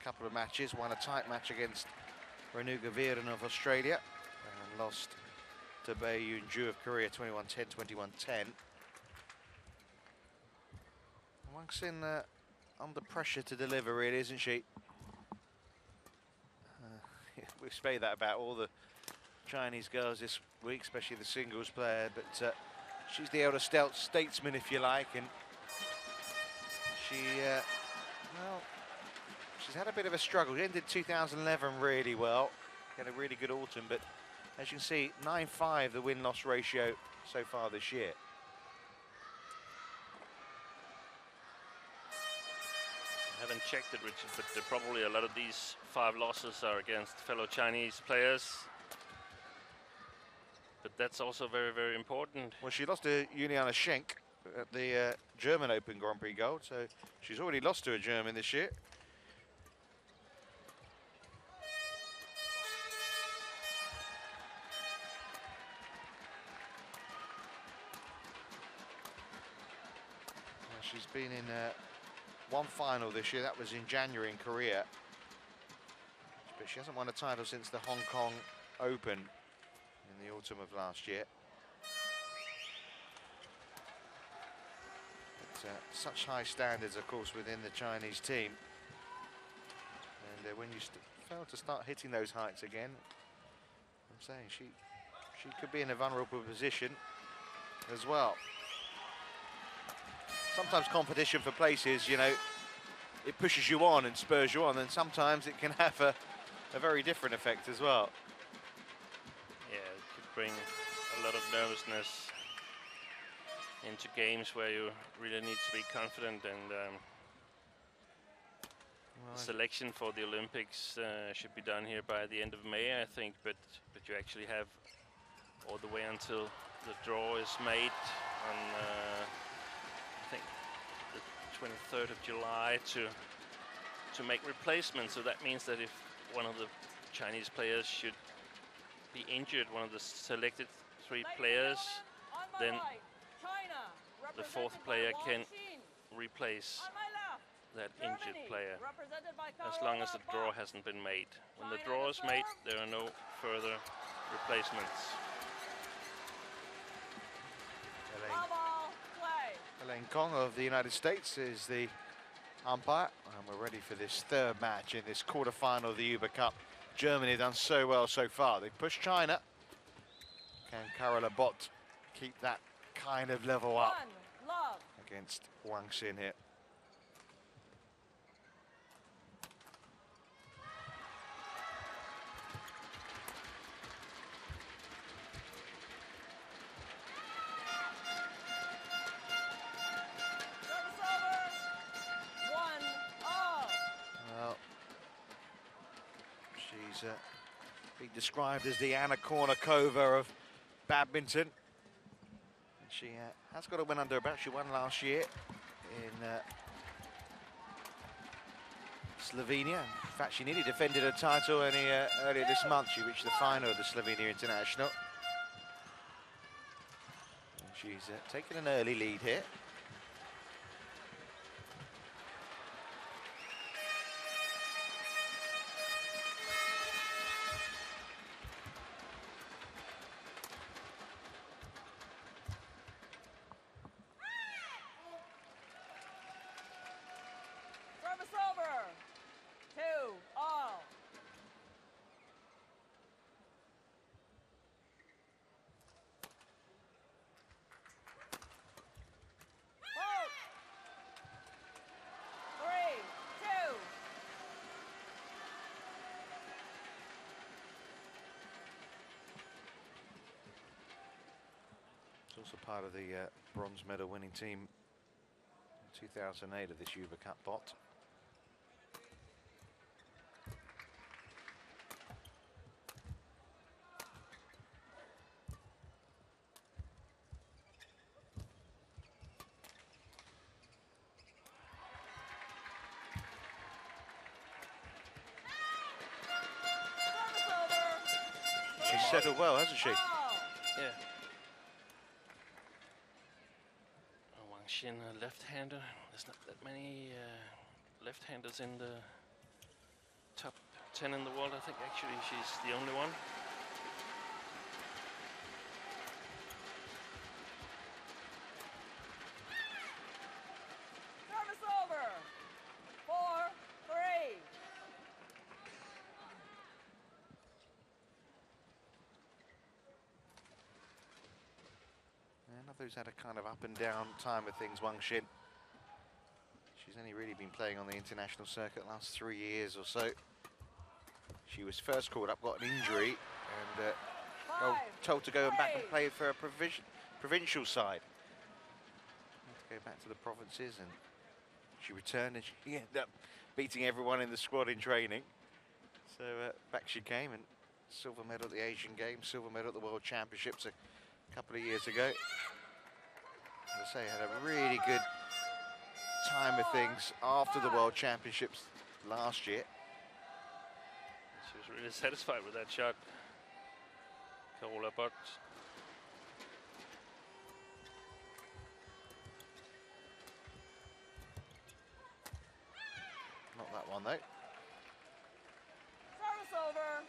couple of matches, won a tight match against Renuga Viren of Australia and lost to Bae Yoon-ju of Korea 21-10, 21-10. Wang Xin under pressure to deliver, really, isn't she? We've said that about all the Chinese girls this week, especially the singles player, but she's the elder statesman, if you like, and she, well, she's had a bit of a struggle. She ended 2011 really well, had a really good autumn, but as you can see, 9-5 the win-loss ratio so far this year. I haven't checked it, Richard, but probably a lot of these 5 losses are against fellow Chinese players. But that's also very important. Well, she lost to Juliana Schenk at the German Open Grand Prix Gold, so she's already lost to a German this year. She's been in one final this year. That was in January in Korea. But she hasn't won a title since the Hong Kong Open in the autumn of last year. such high standards, of course, within the Chinese team. And when you fail to start hitting those heights again, I'm saying she could be in a vulnerable position as well. Sometimes competition for places, you know, it pushes you on and spurs you on, and sometimes it can have a very different effect as well. Yeah, it could bring a lot of nervousness into games where you really need to be confident, and the selection for the Olympics should be done here by the end of May, I think, but you actually have all the way until the draw is made on I think the 23rd of July to make replacements. So that means that if one of the Chinese players should be injured, one of the selected 3 players, then the 4th player can replace that injured player, as long as the draw hasn't been made. When the draw is made, there are no further replacements. Elaine Kong of the United States is the umpire, and we're ready for this 3rd match in this quarter-final of the Hubei Cup. Germany have done so well so far. They pushed China. Can Carola Bott keep that kind of level up against Wang Xin here? She's being described as the Anna Kournikova of badminton. She has got a win under her belt. She won last year in Slovenia. In fact, she nearly defended her title earlier this month. She reached the final of the Slovenia International. And she's taken an early lead here. Also part of the bronze medal winning team in 2008 of this Hubei Cup bot. She's settled well, hasn't she? Yeah. Wang Xin, a left-hander. There's not that many left-handers in the top 10 in the world. I think actually she's the only one. Service over. 4-3. Another who's had a kind of up and down time with things, Wang Xin. She's only really been playing on the international circuit the last 3 years or so. She was first called up, got an injury, and told to go back and play for a provincial side. To go back to the provinces, and she returned, and she ended up beating everyone in the squad in training. So back she came, and silver medal at the Asian Games, silver medal at the World Championships a couple of years ago. As I say, had a really good time of things after the World Championships last year. She was really satisfied with that shot, Carola Bott. Not that one though. Service over.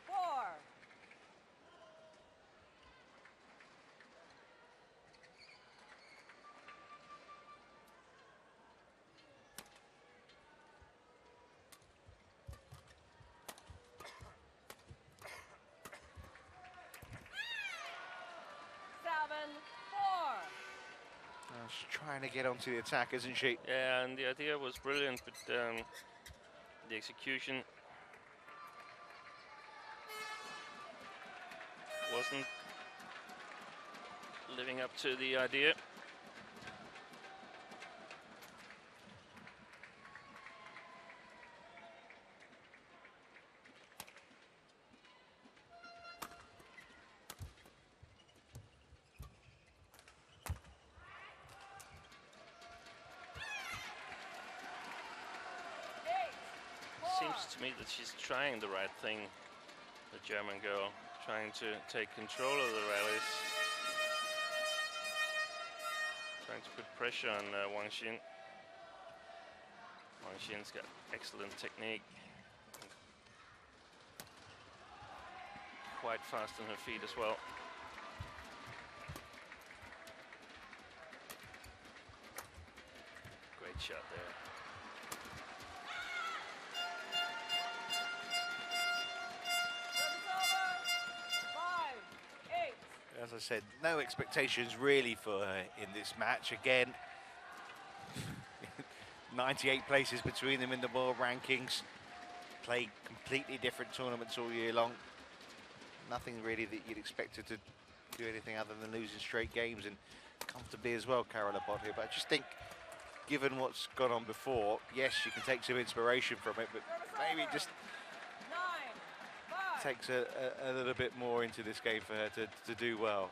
6-4. She's trying to get onto the attack, isn't she? Yeah, and the idea was brilliant, but the execution wasn't living up to the idea. Seems to me that she's trying the right thing, the German girl, trying to take control of the rallies, trying to put pressure on Wang Xin. Wang Xin's got excellent technique, quite fast on her feet as well. Great shot there. As I said, no expectations really for her in this match. Again, 98 places between them in the world rankings. Played completely different tournaments all year long. Nothing really that you'd expect her to do anything other than losing straight games, and comfortably as well, Carola Bod here. But I just think, given what's gone on before, yes, she can take some inspiration from it, but maybe just takes a little bit more into this game for her to do well.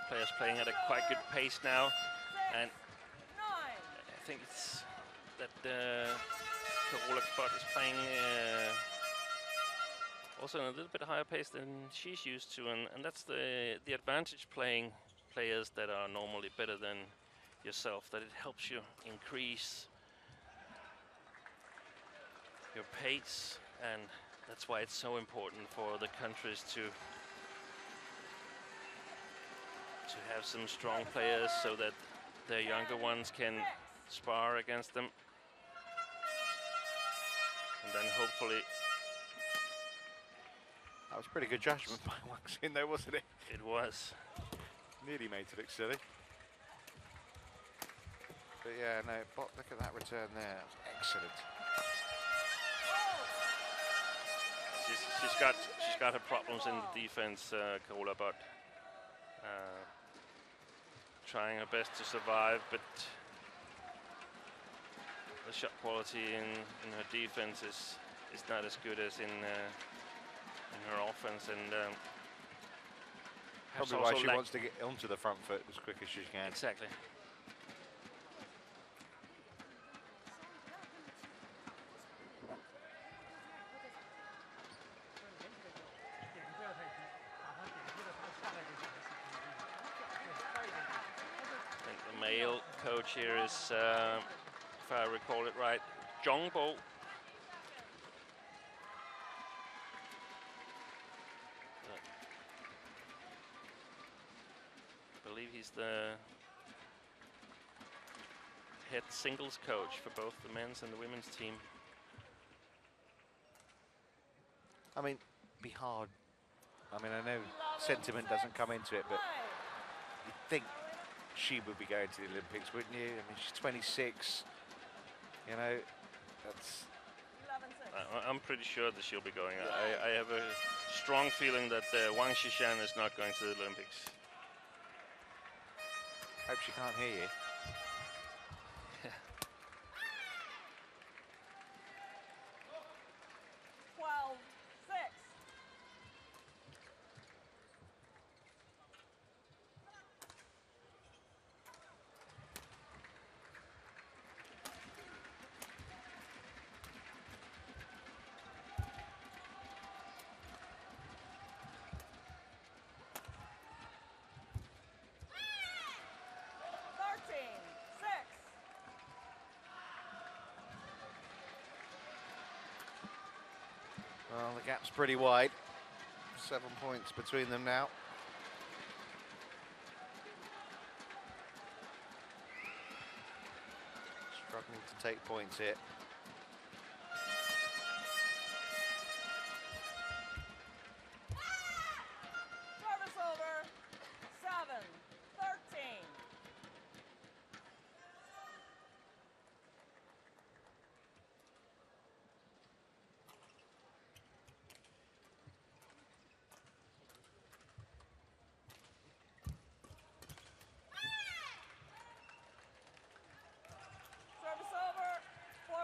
Players playing at a quite good pace now, and I think it's that Carola Bod is playing also at a little bit higher pace than she's used to, and that's the advantage playing players that are normally better than yourself, that it helps you increase your pace, and that's why it's so important for the countries to have some strong players so that their younger ones can spar against them. And then hopefully... That was pretty good judgment by Wang Xin though, wasn't it? It was. Nearly made it look silly. But yeah, no, Bot, look at that return there. That was excellent. She's got her problems in the defense, Carola Bod. Trying her best to survive, but the shot quality in her defense is not as good as in her offense, and probably why she wants to get onto the front foot as quick as she can. Exactly. Male coach here is, if I recall it right, Zhongbo. I believe he's the head singles coach for both the men's and the women's team. I mean, be hard. I mean, I know sentiment doesn't come into it, but you'd think she would be going to the Olympics, wouldn't you? I mean, she's 26, you know, that's... I'm pretty sure that she'll be going. I have a strong feeling that Wang Xishan is not going to the Olympics. Hope she can't hear you. gap's pretty wide. 7 points between them now. Struggling to take points here. Service over. 7-13. Service over. 14-7.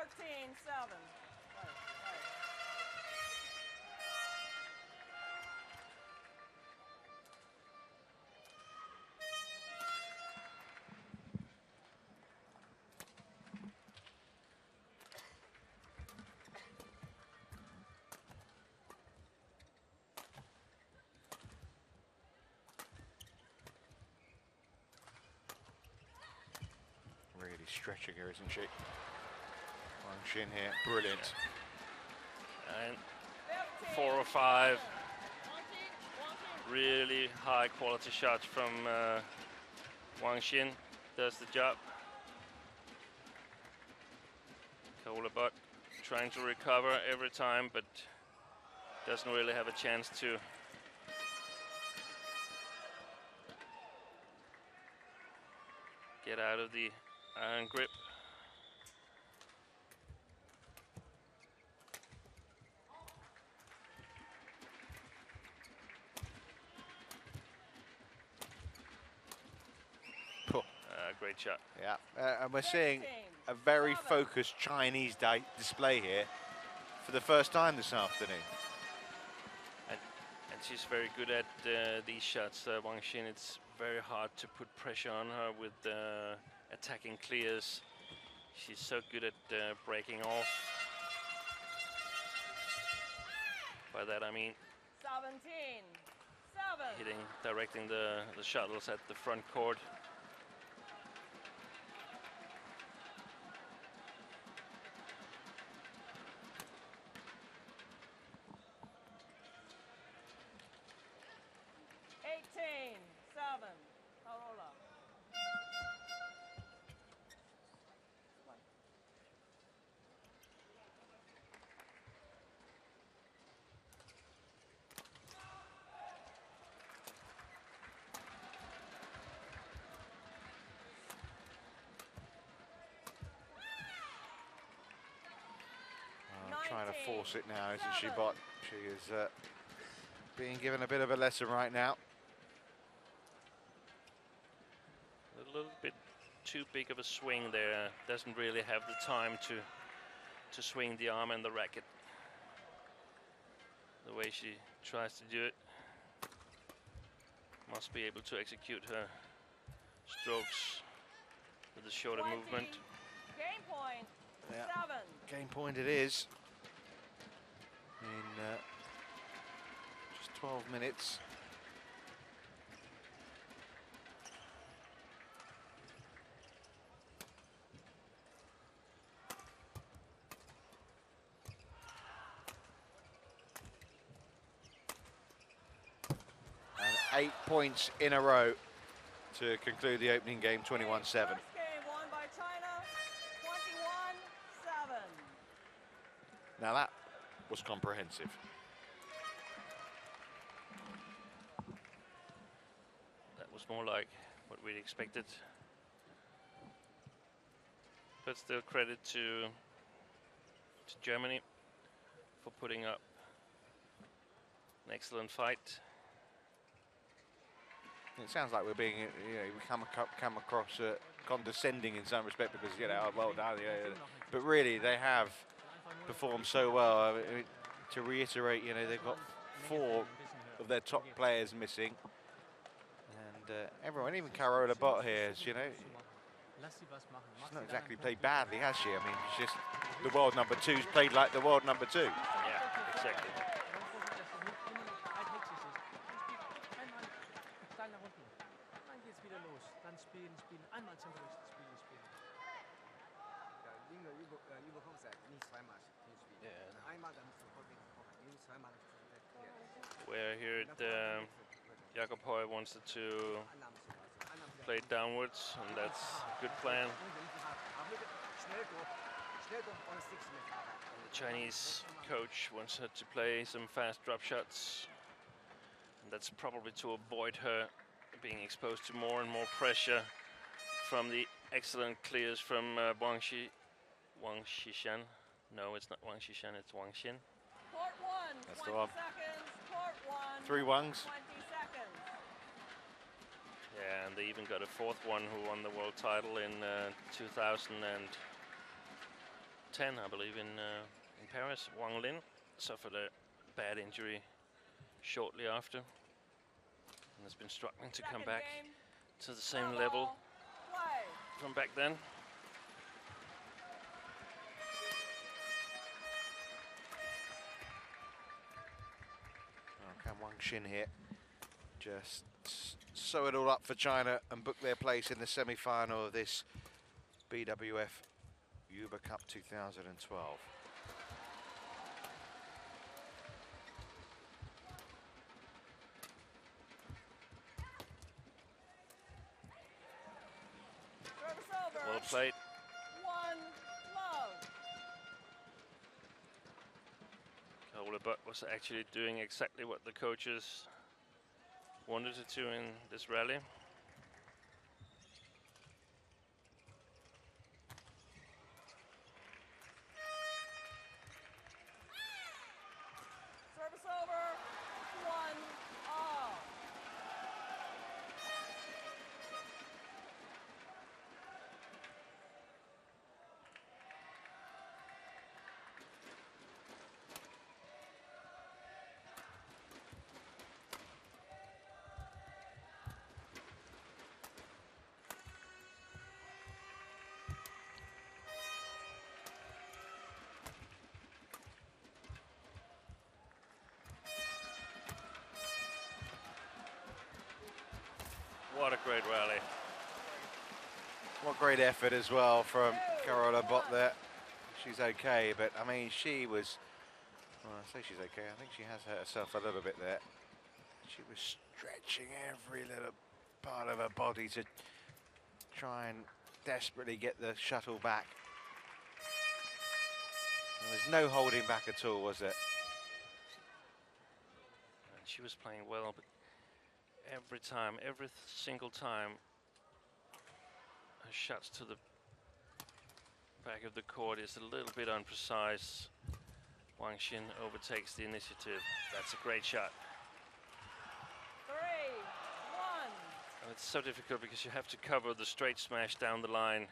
Really stretching her, isn't she? Wang Xin here, brilliant. And 4 or 5 really high quality shots from Wang Xin. Does the job. Kolabot trying to recover every time, but doesn't really have a chance to. Get out of the iron grip. Cool. Great shot. Yeah, and we're seeing a very focused Chinese display here for the first time this afternoon. And she's very good at these shots, Wang Xin. It's very hard to put pressure on her with attacking clears. She's so good at breaking off. By that I mean 17-7. directing the shuttles at the front court. Trying to force it now, isn't she, Bot? She is being given a bit of a lesson right now. A little bit too big of a swing there. Doesn't really have the time to swing the arm and the racket the way she tries to do it. Must be able to execute her strokes with a shorter 20. movement. Game point. Yeah. 7. Game point it is. In just 12 minutes. And 8 points in a row to conclude the opening game, 21-7. First game won by China. 21-7. Now that was comprehensive. That was more like what we'd expected. But still credit to Germany for putting up an excellent fight. It sounds like we're being, we come across condescending in some respect because, oh, well done. But really, they have performed so well. I mean, to reiterate, they've got 4 of their top players missing, and everyone, even Carola Bott here, she's not exactly played badly, has she? I mean, she's just the world number 2's played like the world number 2. Yeah, exactly. Where here Jakob Høj wants it to play downwards, and that's a good plan. The Chinese coach wants her to play some fast drop shots, and that's probably to avoid her being exposed to more and more pressure from the excellent clears from Wang Xishan. No, it's not Wang Xishan, it's Wang Xin. Court 1, That's the 20 one. seconds. Court 1, 3 Wangs. 20 seconds. Yeah, and they even got a fourth one who won the world title in 2010, I believe, in Paris. Wang Lin suffered a bad injury shortly after, and has been struggling to come back to the same level from back then. Can Wang Xin here just sew it all up for China and book their place in the semi-final of this BWF Hubei Cup 2012. Well played. 1 love. Carola Buck was actually doing exactly what the coaches wanted her to in this rally. Service over. 1 all. What a great rally. What great effort as well from Carola Bott there. She's okay, but I mean, she was, well, I say she's okay, I think she has hurt herself a little bit there. She was stretching every little part of her body to try and desperately get the shuttle back. There was no holding back at all, was there? And she was playing well, but every time, every single time, her shots to the back of the court is a little bit unprecise. Wang Xin overtakes the initiative. That's a great shot. 3, 1. And it's so difficult because you have to cover the straight smash down the line.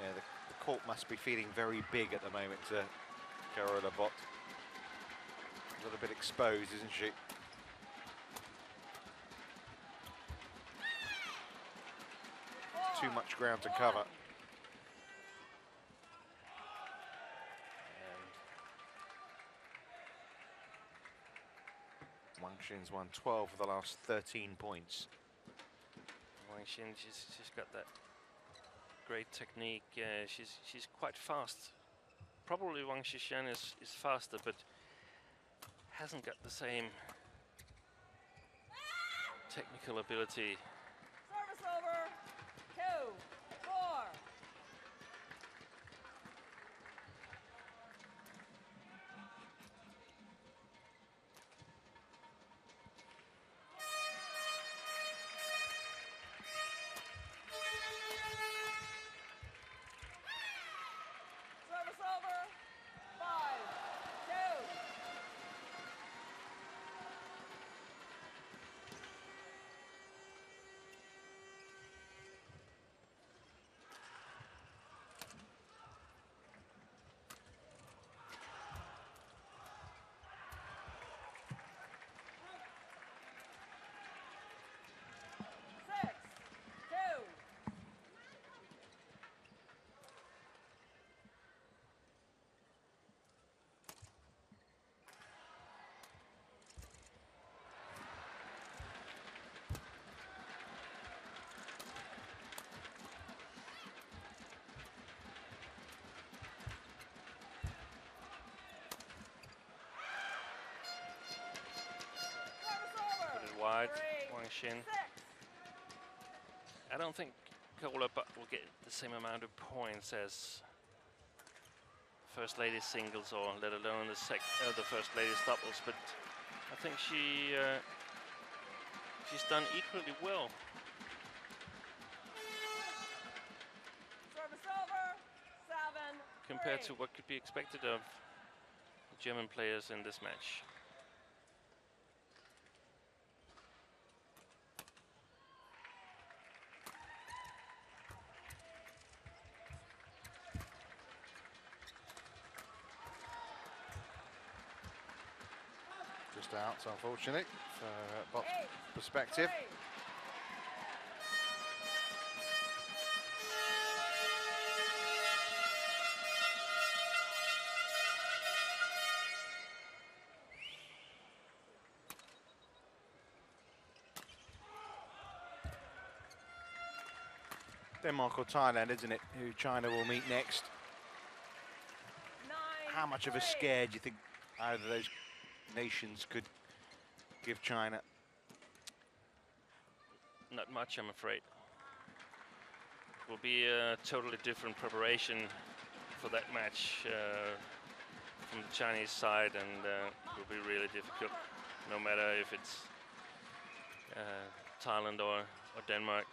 Yeah, the court must be feeling very big at the moment to Carola Bott. A little bit exposed, isn't she? Too much ground to cover. And Wang Xin's won 12 of the last 13 points. Wang Xin, she's got that great technique. She's quite fast. Probably Wang Xishan is faster, but hasn't got the same technical ability. Service over. 2, 4. Service over. 5, 2. wide, Wang Xin. I don't think Kola will get the same amount of points as first ladies singles, or let alone the first ladies doubles, but I think she's done equally well. Service over. 7-3. Compared to what could be expected of German players in this match. Just out, unfortunately, for Bot's perspective. Denmark or Thailand, isn't it, who China will meet next? How much of a scare do you think either of those nations could give China? Not much, I'm afraid. It will be a totally different preparation for that match from the Chinese side, and it will be really difficult, no matter if it's Thailand or Denmark.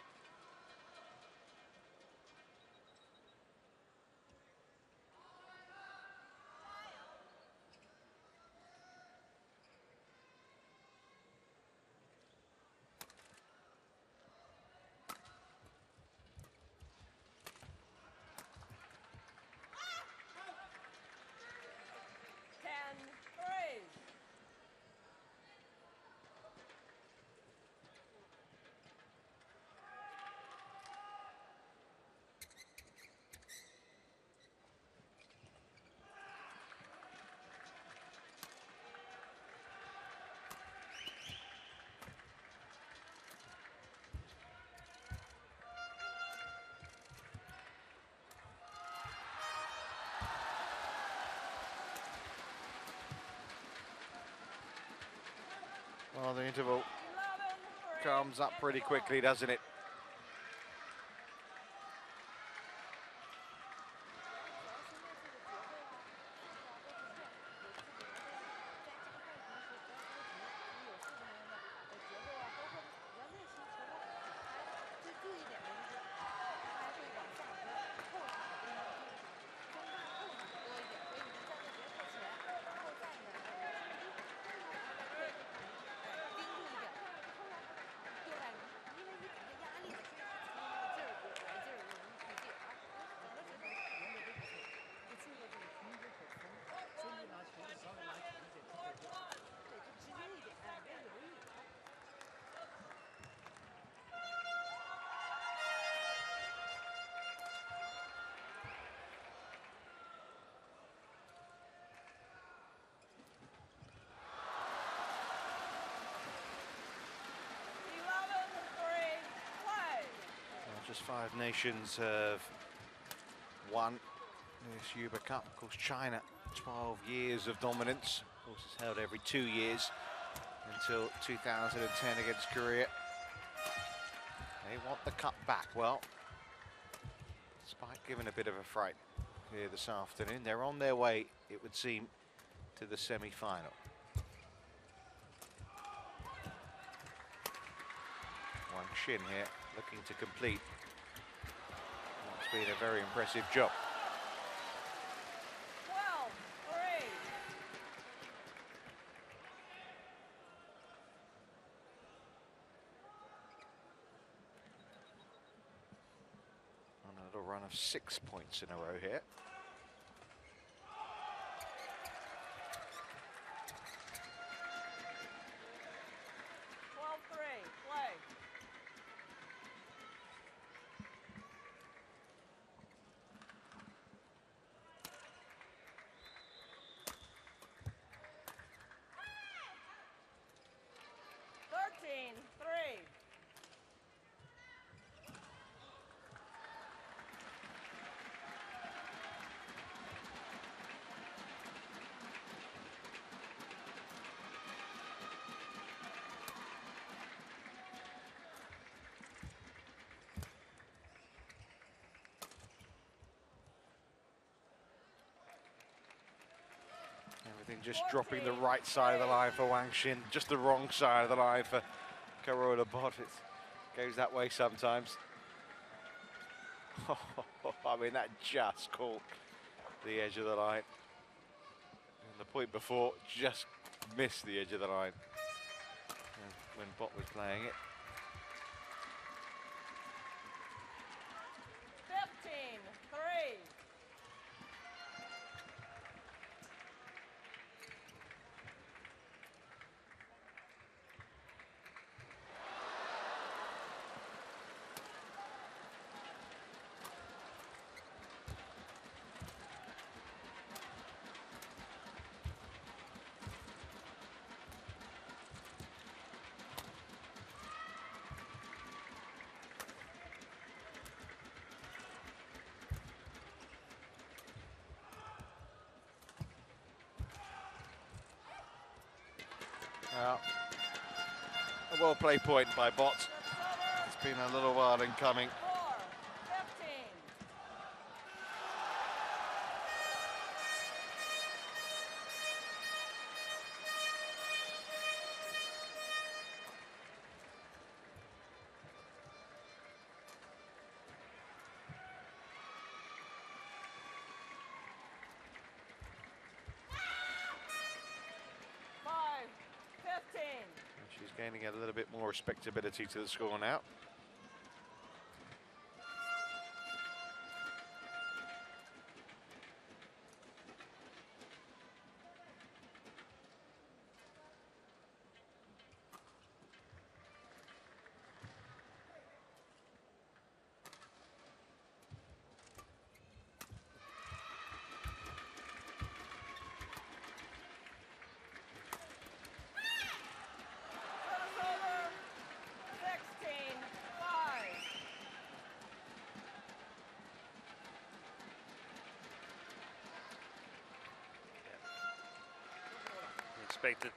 Well, the interval comes up pretty quickly, doesn't it? Just 5 nations have won this Hubei Cup. Of course, China, 12 years of dominance. Of course, it's held every 2 years until 2010 against Korea. They want the cup back. Well, despite giving a bit of a fright here this afternoon, they're on their way, it would seem, to the semi-final. Wang Xin here looking to complete. It's been a very impressive job. 12-3. On a little run of 6 points in a row here. Everything just dropping the right side of the line for Wang Xin, just the wrong side of the line for Carola Bott. It goes that way sometimes. I mean, that just caught the edge of the line. And the point before just missed the edge of the line when Bott was playing it. 15-3. Well, a well-played point by Bott. It's been a little while in coming. 4-15. She's gaining a little bit more respectability to the score now. Expected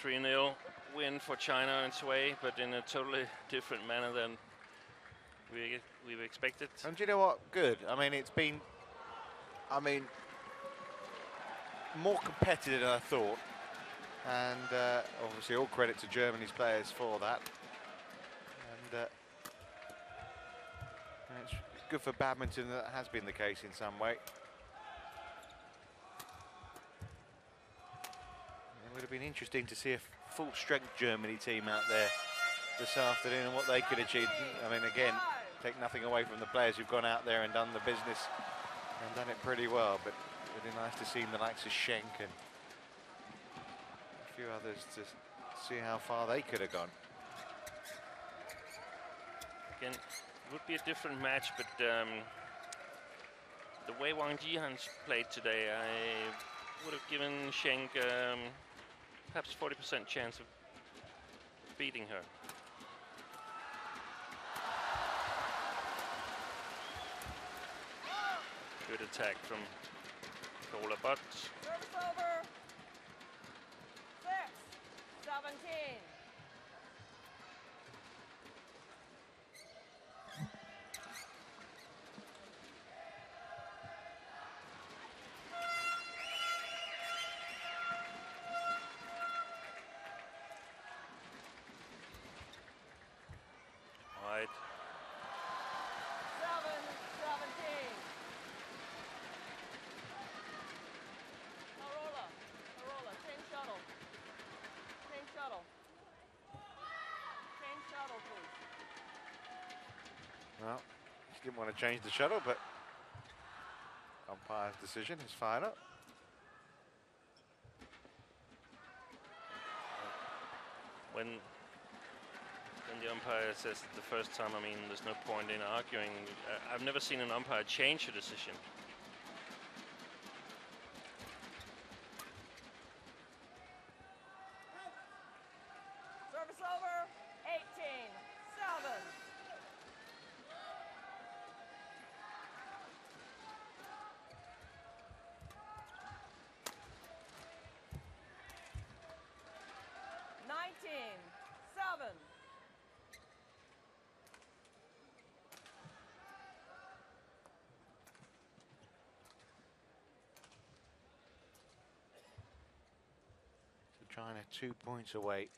3-0 win for China in Shui, but in a totally different manner than we've expected. And do you know what? Good. I mean, it's been, more competitive than I thought. And obviously all credit to Germany's players for that. And it's good for badminton that has been the case in some way. It would have been interesting to see a full-strength Germany team out there this afternoon and what they could achieve. I mean, again, take nothing away from the players who've gone out there and done the business and done it pretty well, but it would be nice to see the likes of Schenk and a few others to see how far they could have gone. Again, it would be a different match, but the way Wang Jihan's played today, I would have given Schenk perhaps 40% chance of beating her. Good attack from Carola Bott. Service over. 6-17. Right. 7-17. Carola, change shuttle. Change shuttle. Change shuttle, please. Well, she didn't want to change the shuttle, but umpire's decision is final. When the umpire says it the first time, I mean, there's no point in arguing. I've never seen an umpire change a decision. Service over. 18-7. China 2 points away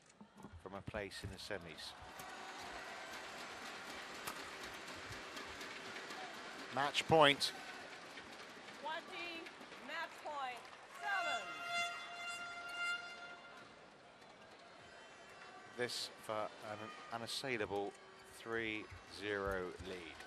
from a place in the semis. Match point. 20, match point, 7. This for an unassailable 3-0 lead.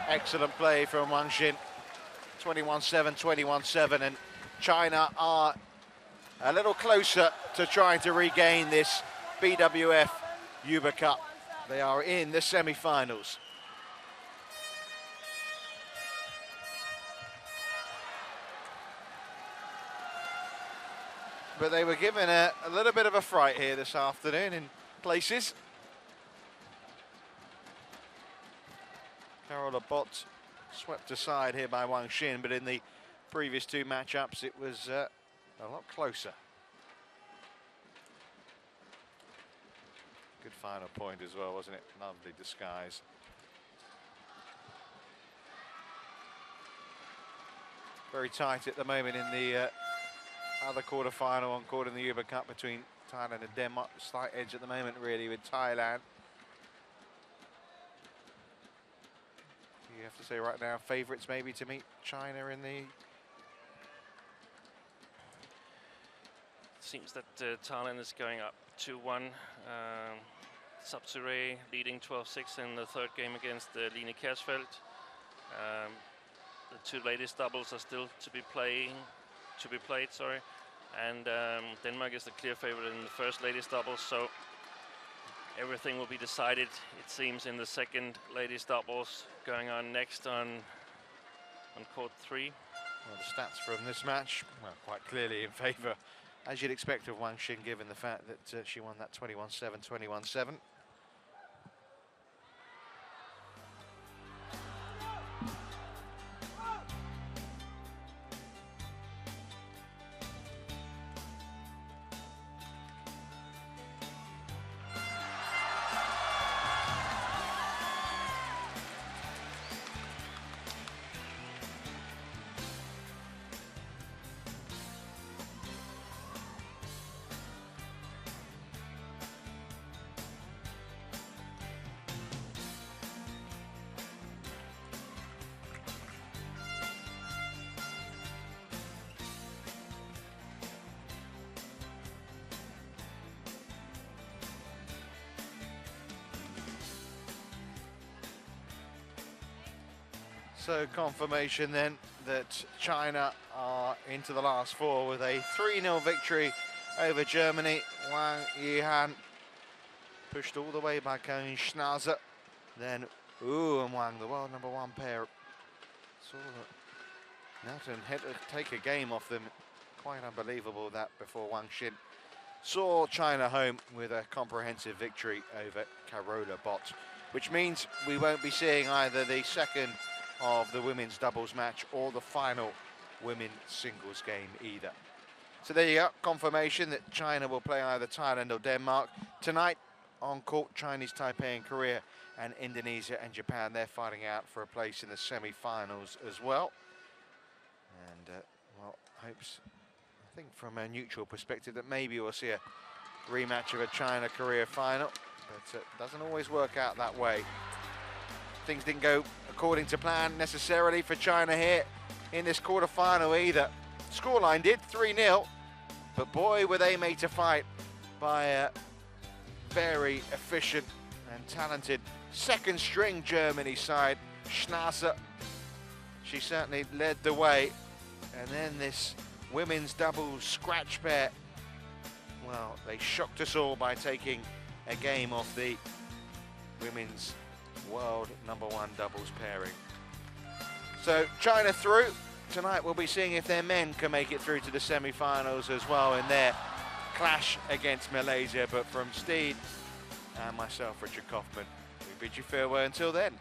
Excellent play from Wang Xin. 21-7, 21-7, and China are a little closer to trying to regain this BWF Hubei Cup. They are in the semi-finals. But they were given a little bit of a fright here this afternoon in places. Carola Bott swept aside here by Wang Xin, but in the previous two matchups it was a lot closer. Good final point as well, wasn't it? Lovely disguise. Very tight at the moment in the other quarter-final on court in the Hubei Cup between Thailand and Denmark. Slight edge at the moment really with Thailand. You have to say right now, favourites maybe to meet China in the... Seems that Thailand is going up 2-1. Sapsiree leading 12-6 in the third game against Line Kjærsfeldt. The two latest doubles are still to be played, sorry. And Denmark is the clear favorite in the first ladies doubles, so everything will be decided, it seems, in the second ladies doubles going on next on court 3. Well, the stats from this match, well, quite clearly in favour, as you'd expect of Wang Xin, given the fact that she won that 21-7, 21-7. So confirmation then that China are into the last four with a 3-0 victory over Germany. Wang Yihan pushed all the way by Cohen Schnauzer. Then Wu and Wang, the world #1 pair, saw that Nelson had to take a game off them. Quite unbelievable that before Wang Xin saw China home with a comprehensive victory over Carola Bott, which means we won't be seeing either the second of the women's doubles match or the final women's singles game either. So there you go, confirmation that China will play either Thailand or Denmark. Tonight on court, Chinese Taipei and Korea and Indonesia and Japan, they're fighting out for a place in the semi-finals as well. And well, hopes, I think from a neutral perspective, that maybe we'll see a rematch of a China-Korea final, but it doesn't always work out that way. Things didn't go according to plan necessarily for China here in this quarter-final either. Scoreline did, 3-0, but boy were they made to fight by a very efficient and talented second-string Germany side. Schnauzer, she certainly led the way, and then this women's doubles scratch pair, well, they shocked us all by taking a game off the women's world #1 doubles pairing. So China through. Tonight we'll be seeing if their men can make it through to the semi-finals as well in their clash against Malaysia. But from Steed and myself, Richard Kaufman, we bid you farewell until then.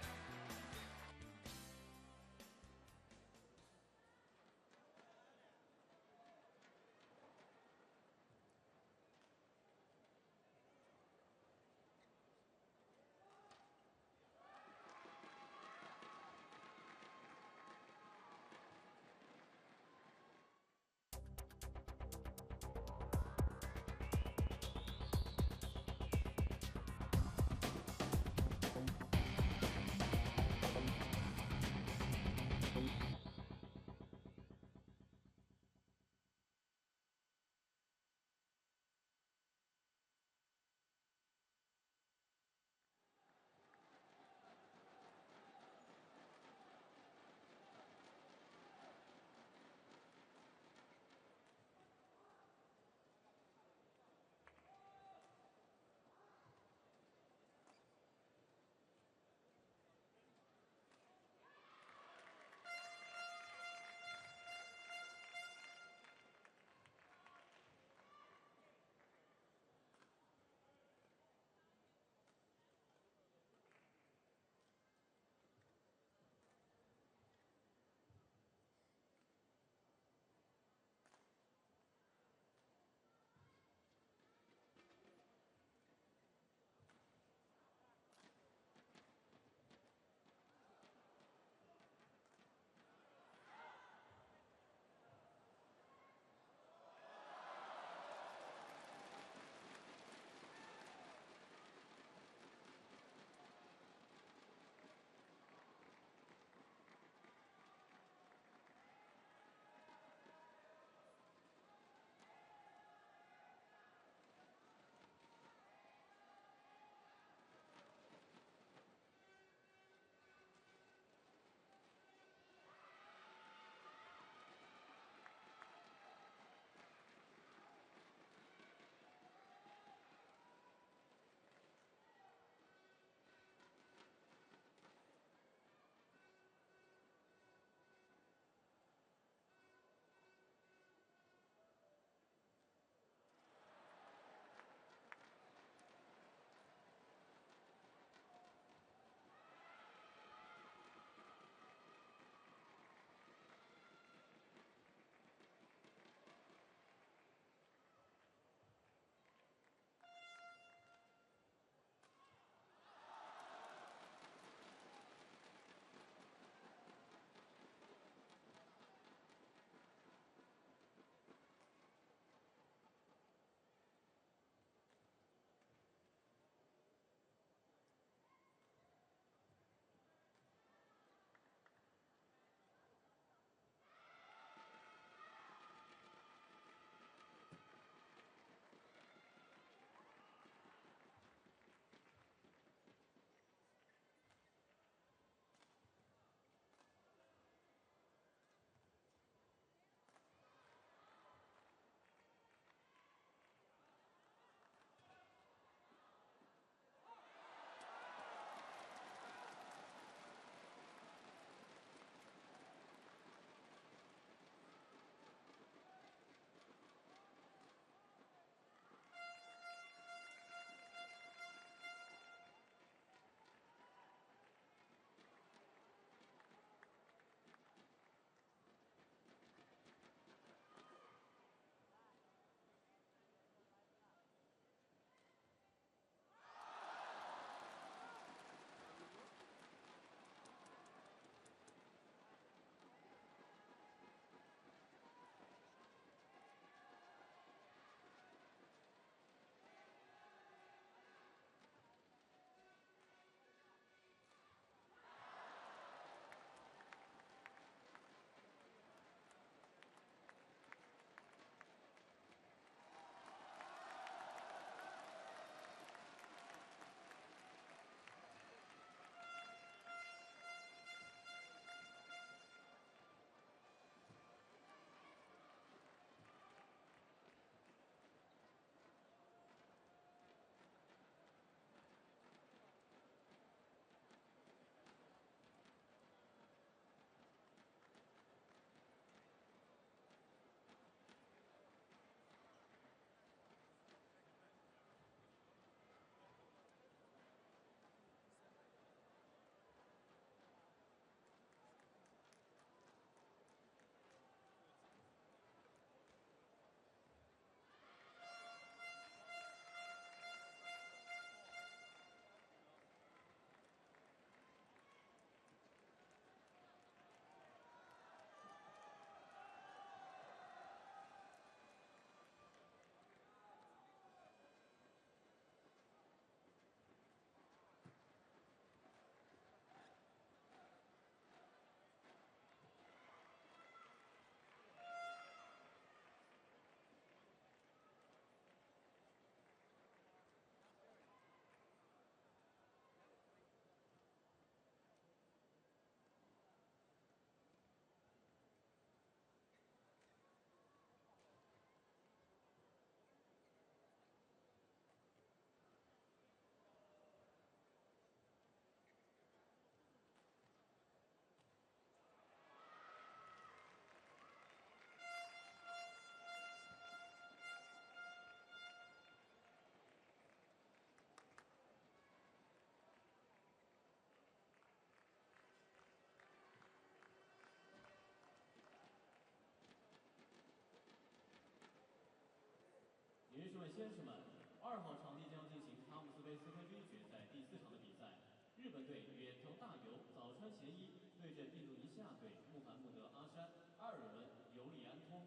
位先生们，2号场地将进行汤姆斯杯四分之一决赛第4场的比赛。日本队远藤大由、早川贤一对阵印度尼西亚队穆罕默德阿山、阿尔文、尤利安通。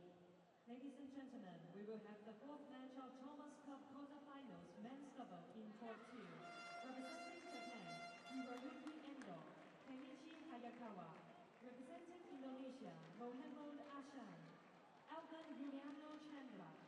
Ladies and gentlemen, we will have the fourth match of Thomas Cup quarterfinals men's double in court 2. Representing Japan, Hiroyuki Endo, Kenichi Hayakawa. Representing Indonesia, Mohammed Ashan, Alvin Juliano Chandra.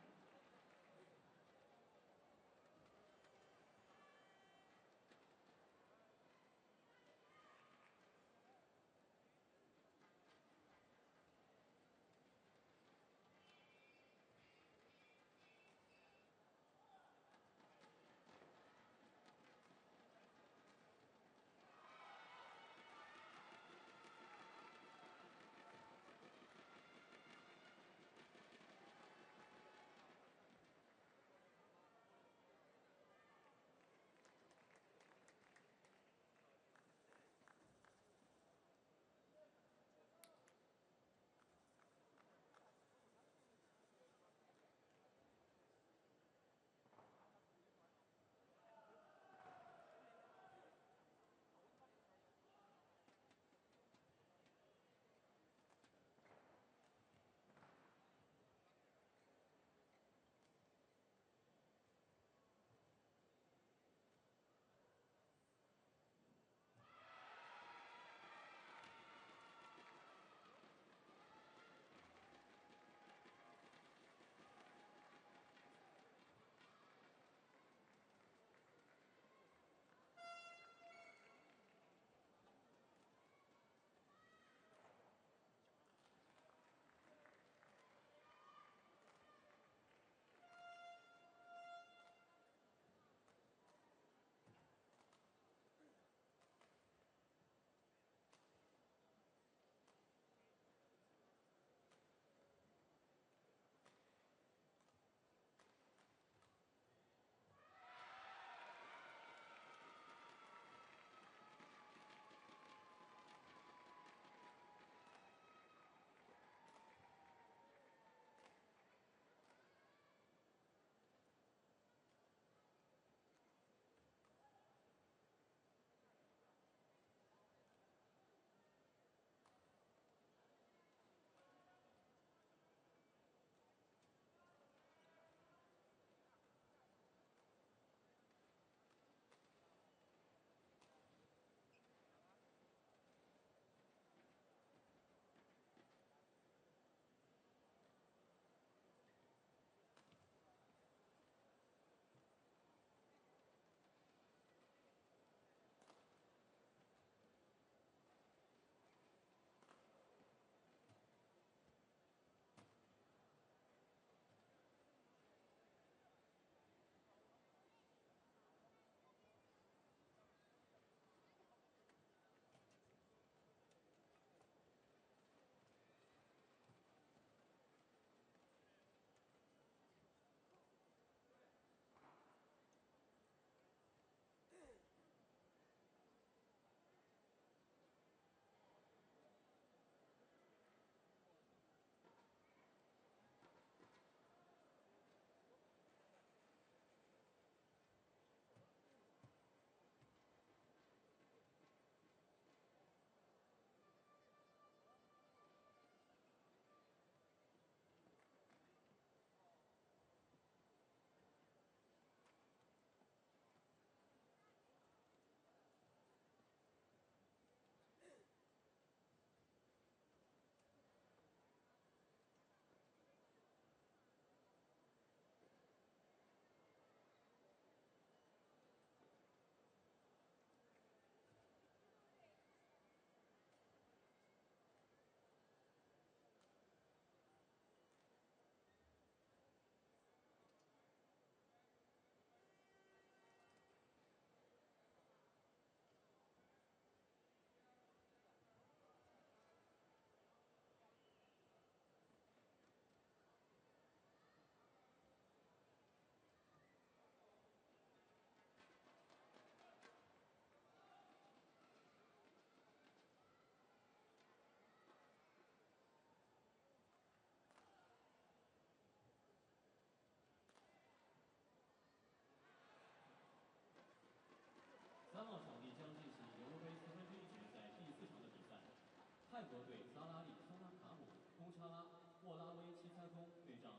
查拉沃拉威奇猜空对上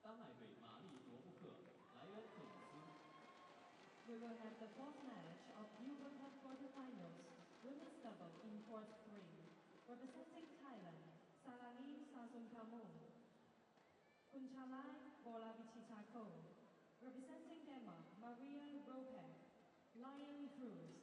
丹麦队玛丽罗布克莱恩克鲁斯。We will have the fourth match of BWF quarterfinals, women's double in court 3. Representing Thailand, Salani Sasungkamun. Kunchalai Volavichitako. Representing Denmark, Maria Ropek. Lion Cruz.